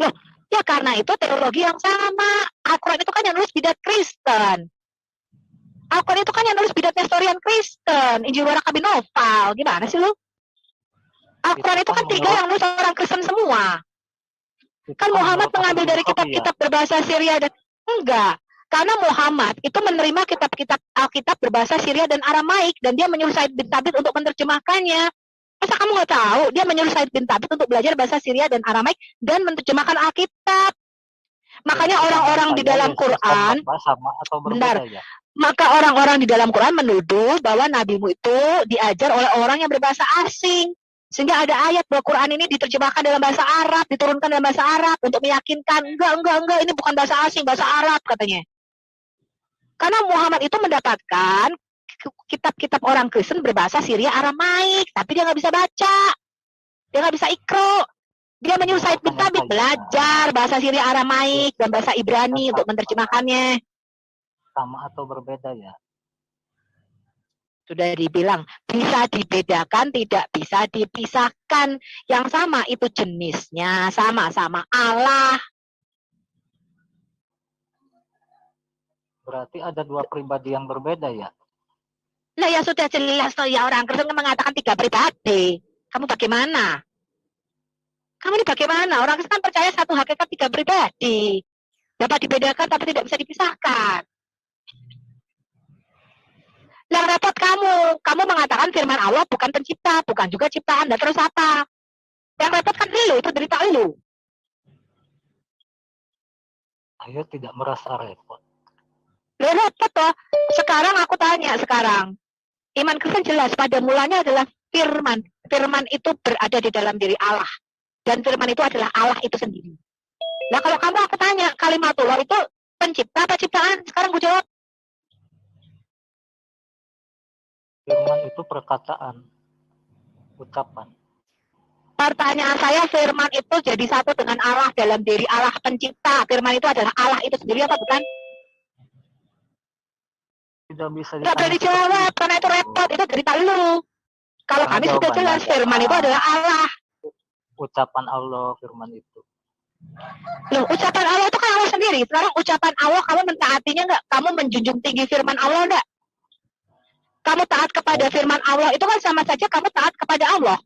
Loh, ya karena itu teologi yang sama. Al-Quran itu kan yang nulis bidat Kristen. Al-Quran itu kan yang nulis bidat Nestorian Kristen. Injil Waraka bin Noval. Gimana sih lu? Al-Quran itu kan 3 yang nulis orang Kristen semua. Kan Muhammad mengambil dari kitab-kitab berbahasa Syria dan... Enggak. Karena Muhammad itu menerima kitab-kitab Alkitab berbahasa Syria dan Aramaik. Dan dia menyuruh Said bin Thabit untuk menerjemahkannya. Masa kamu nggak tahu? Dia menyuruh Said bin Thabit untuk belajar bahasa Syria dan Aramaik dan menerjemahkan Alkitab. Makanya orang-orang di dalam Quran, benar. Maka orang-orang di dalam Quran menuduh bahwa nabimu itu diajar oleh orang yang berbahasa asing. Sehingga ada ayat bahwa Quran ini diterjemahkan dalam bahasa Arab, diturunkan dalam bahasa Arab untuk meyakinkan, enggak, ini bukan bahasa asing, bahasa Arab katanya. Karena Muhammad itu mendapatkan kitab-kitab orang Kristen berbahasa Syria Aramaik, tapi dia nggak bisa baca, dia nggak bisa ikro. Dia menyuruh Said bin Thabit belajar bahasa Syria Aramaik dan bahasa Ibrani untuk menerjemahkannya. Sama atau berbeda ya? Sudah dibilang bisa dibedakan, tidak bisa dipisahkan. Yang sama itu jenisnya, sama-sama Allah. Berarti ada 2 pribadi yang berbeda ya? Nah ya sudah jelas toh ya, orang Kristen mengatakan 3 pribadi. Kamu bagaimana? Kamu ini bagaimana? Orang Kristen percaya satu hakikat 3 pribadi. Dapat dibedakan tapi tidak bisa dipisahkan. Yang repot kamu mengatakan firman Allah bukan pencipta, bukan juga ciptaan, dan terus apa? Yang repot kan lu, itu derita lu. Ayo tidak merasa repot. Repot toh. Sekarang aku tanya sekarang. Iman Kristen jelas pada mulanya adalah firman. Firman itu berada di dalam diri Allah. Dan firman itu adalah Allah itu sendiri. Nah kalau kamu aku tanya, kalimatullah itu pencipta apa ciptaan? Sekarang gue jawab. Firman itu perkataan, ucapan. Pertanyaan saya, firman itu jadi satu dengan Allah dalam diri Allah pencipta. Firman itu adalah Allah itu sendiri apa bukan? Tidak bisa tidak boleh dijawab karena itu repot, itu cerita lu. Kalau kami sudah jelas firman itu adalah Allah. Ucapan Allah, firman itu. Loh, ucapan Allah itu kan Allah sendiri. Sekarang ucapan Allah kamu mentaatinya enggak? Kamu menjunjung tinggi firman Allah enggak? Kamu taat kepada firman Allah itu kan sama saja kamu taat kepada Allah.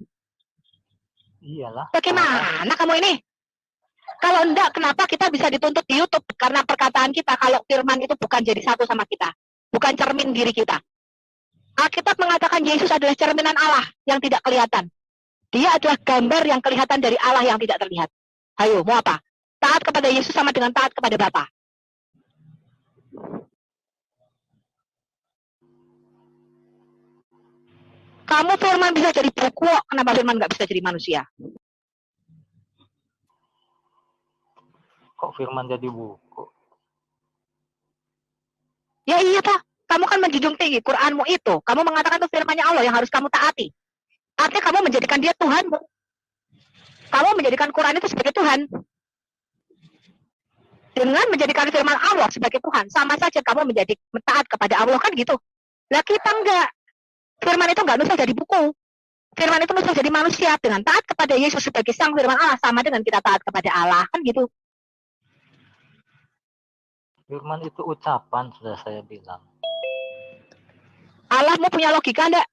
Iyalah. Bagaimana kamu ini? Kalau enggak, kenapa kita bisa dituntut di YouTube? Karena perkataan kita kalau firman itu bukan jadi satu sama kita. Bukan cermin dalam diri kita. Alkitab mengatakan Yesus adalah cerminan Allah yang tidak kelihatan. Dia adalah gambar yang kelihatan dari Allah yang tidak terlihat. Ayo, mau apa? Taat kepada Yesus sama dengan taat kepada Bapa. Kamu firman bisa jadi buku, kenapa firman nggak bisa jadi manusia? Kok firman jadi buku? Ya iya Pak, kamu kan menjunjung tinggi Quranmu itu. Kamu mengatakan itu firmannya Allah yang harus kamu taati. Artinya kamu menjadikan dia Tuhanmu. Kamu menjadikan Quran itu sebagai Tuhan. Dengan menjadikan firman Allah sebagai Tuhan, sama saja kamu menjadi taat kepada Allah kan gitu. Lah kita enggak. Firman itu enggak nusa jadi buku. Firman itu nusa jadi manusia. Dengan taat kepada Yesus sebagai sang firman Allah sama dengan kita taat kepada Allah kan gitu. Firman itu ucapan, sudah saya bilang. Allah mau punya logika enggak?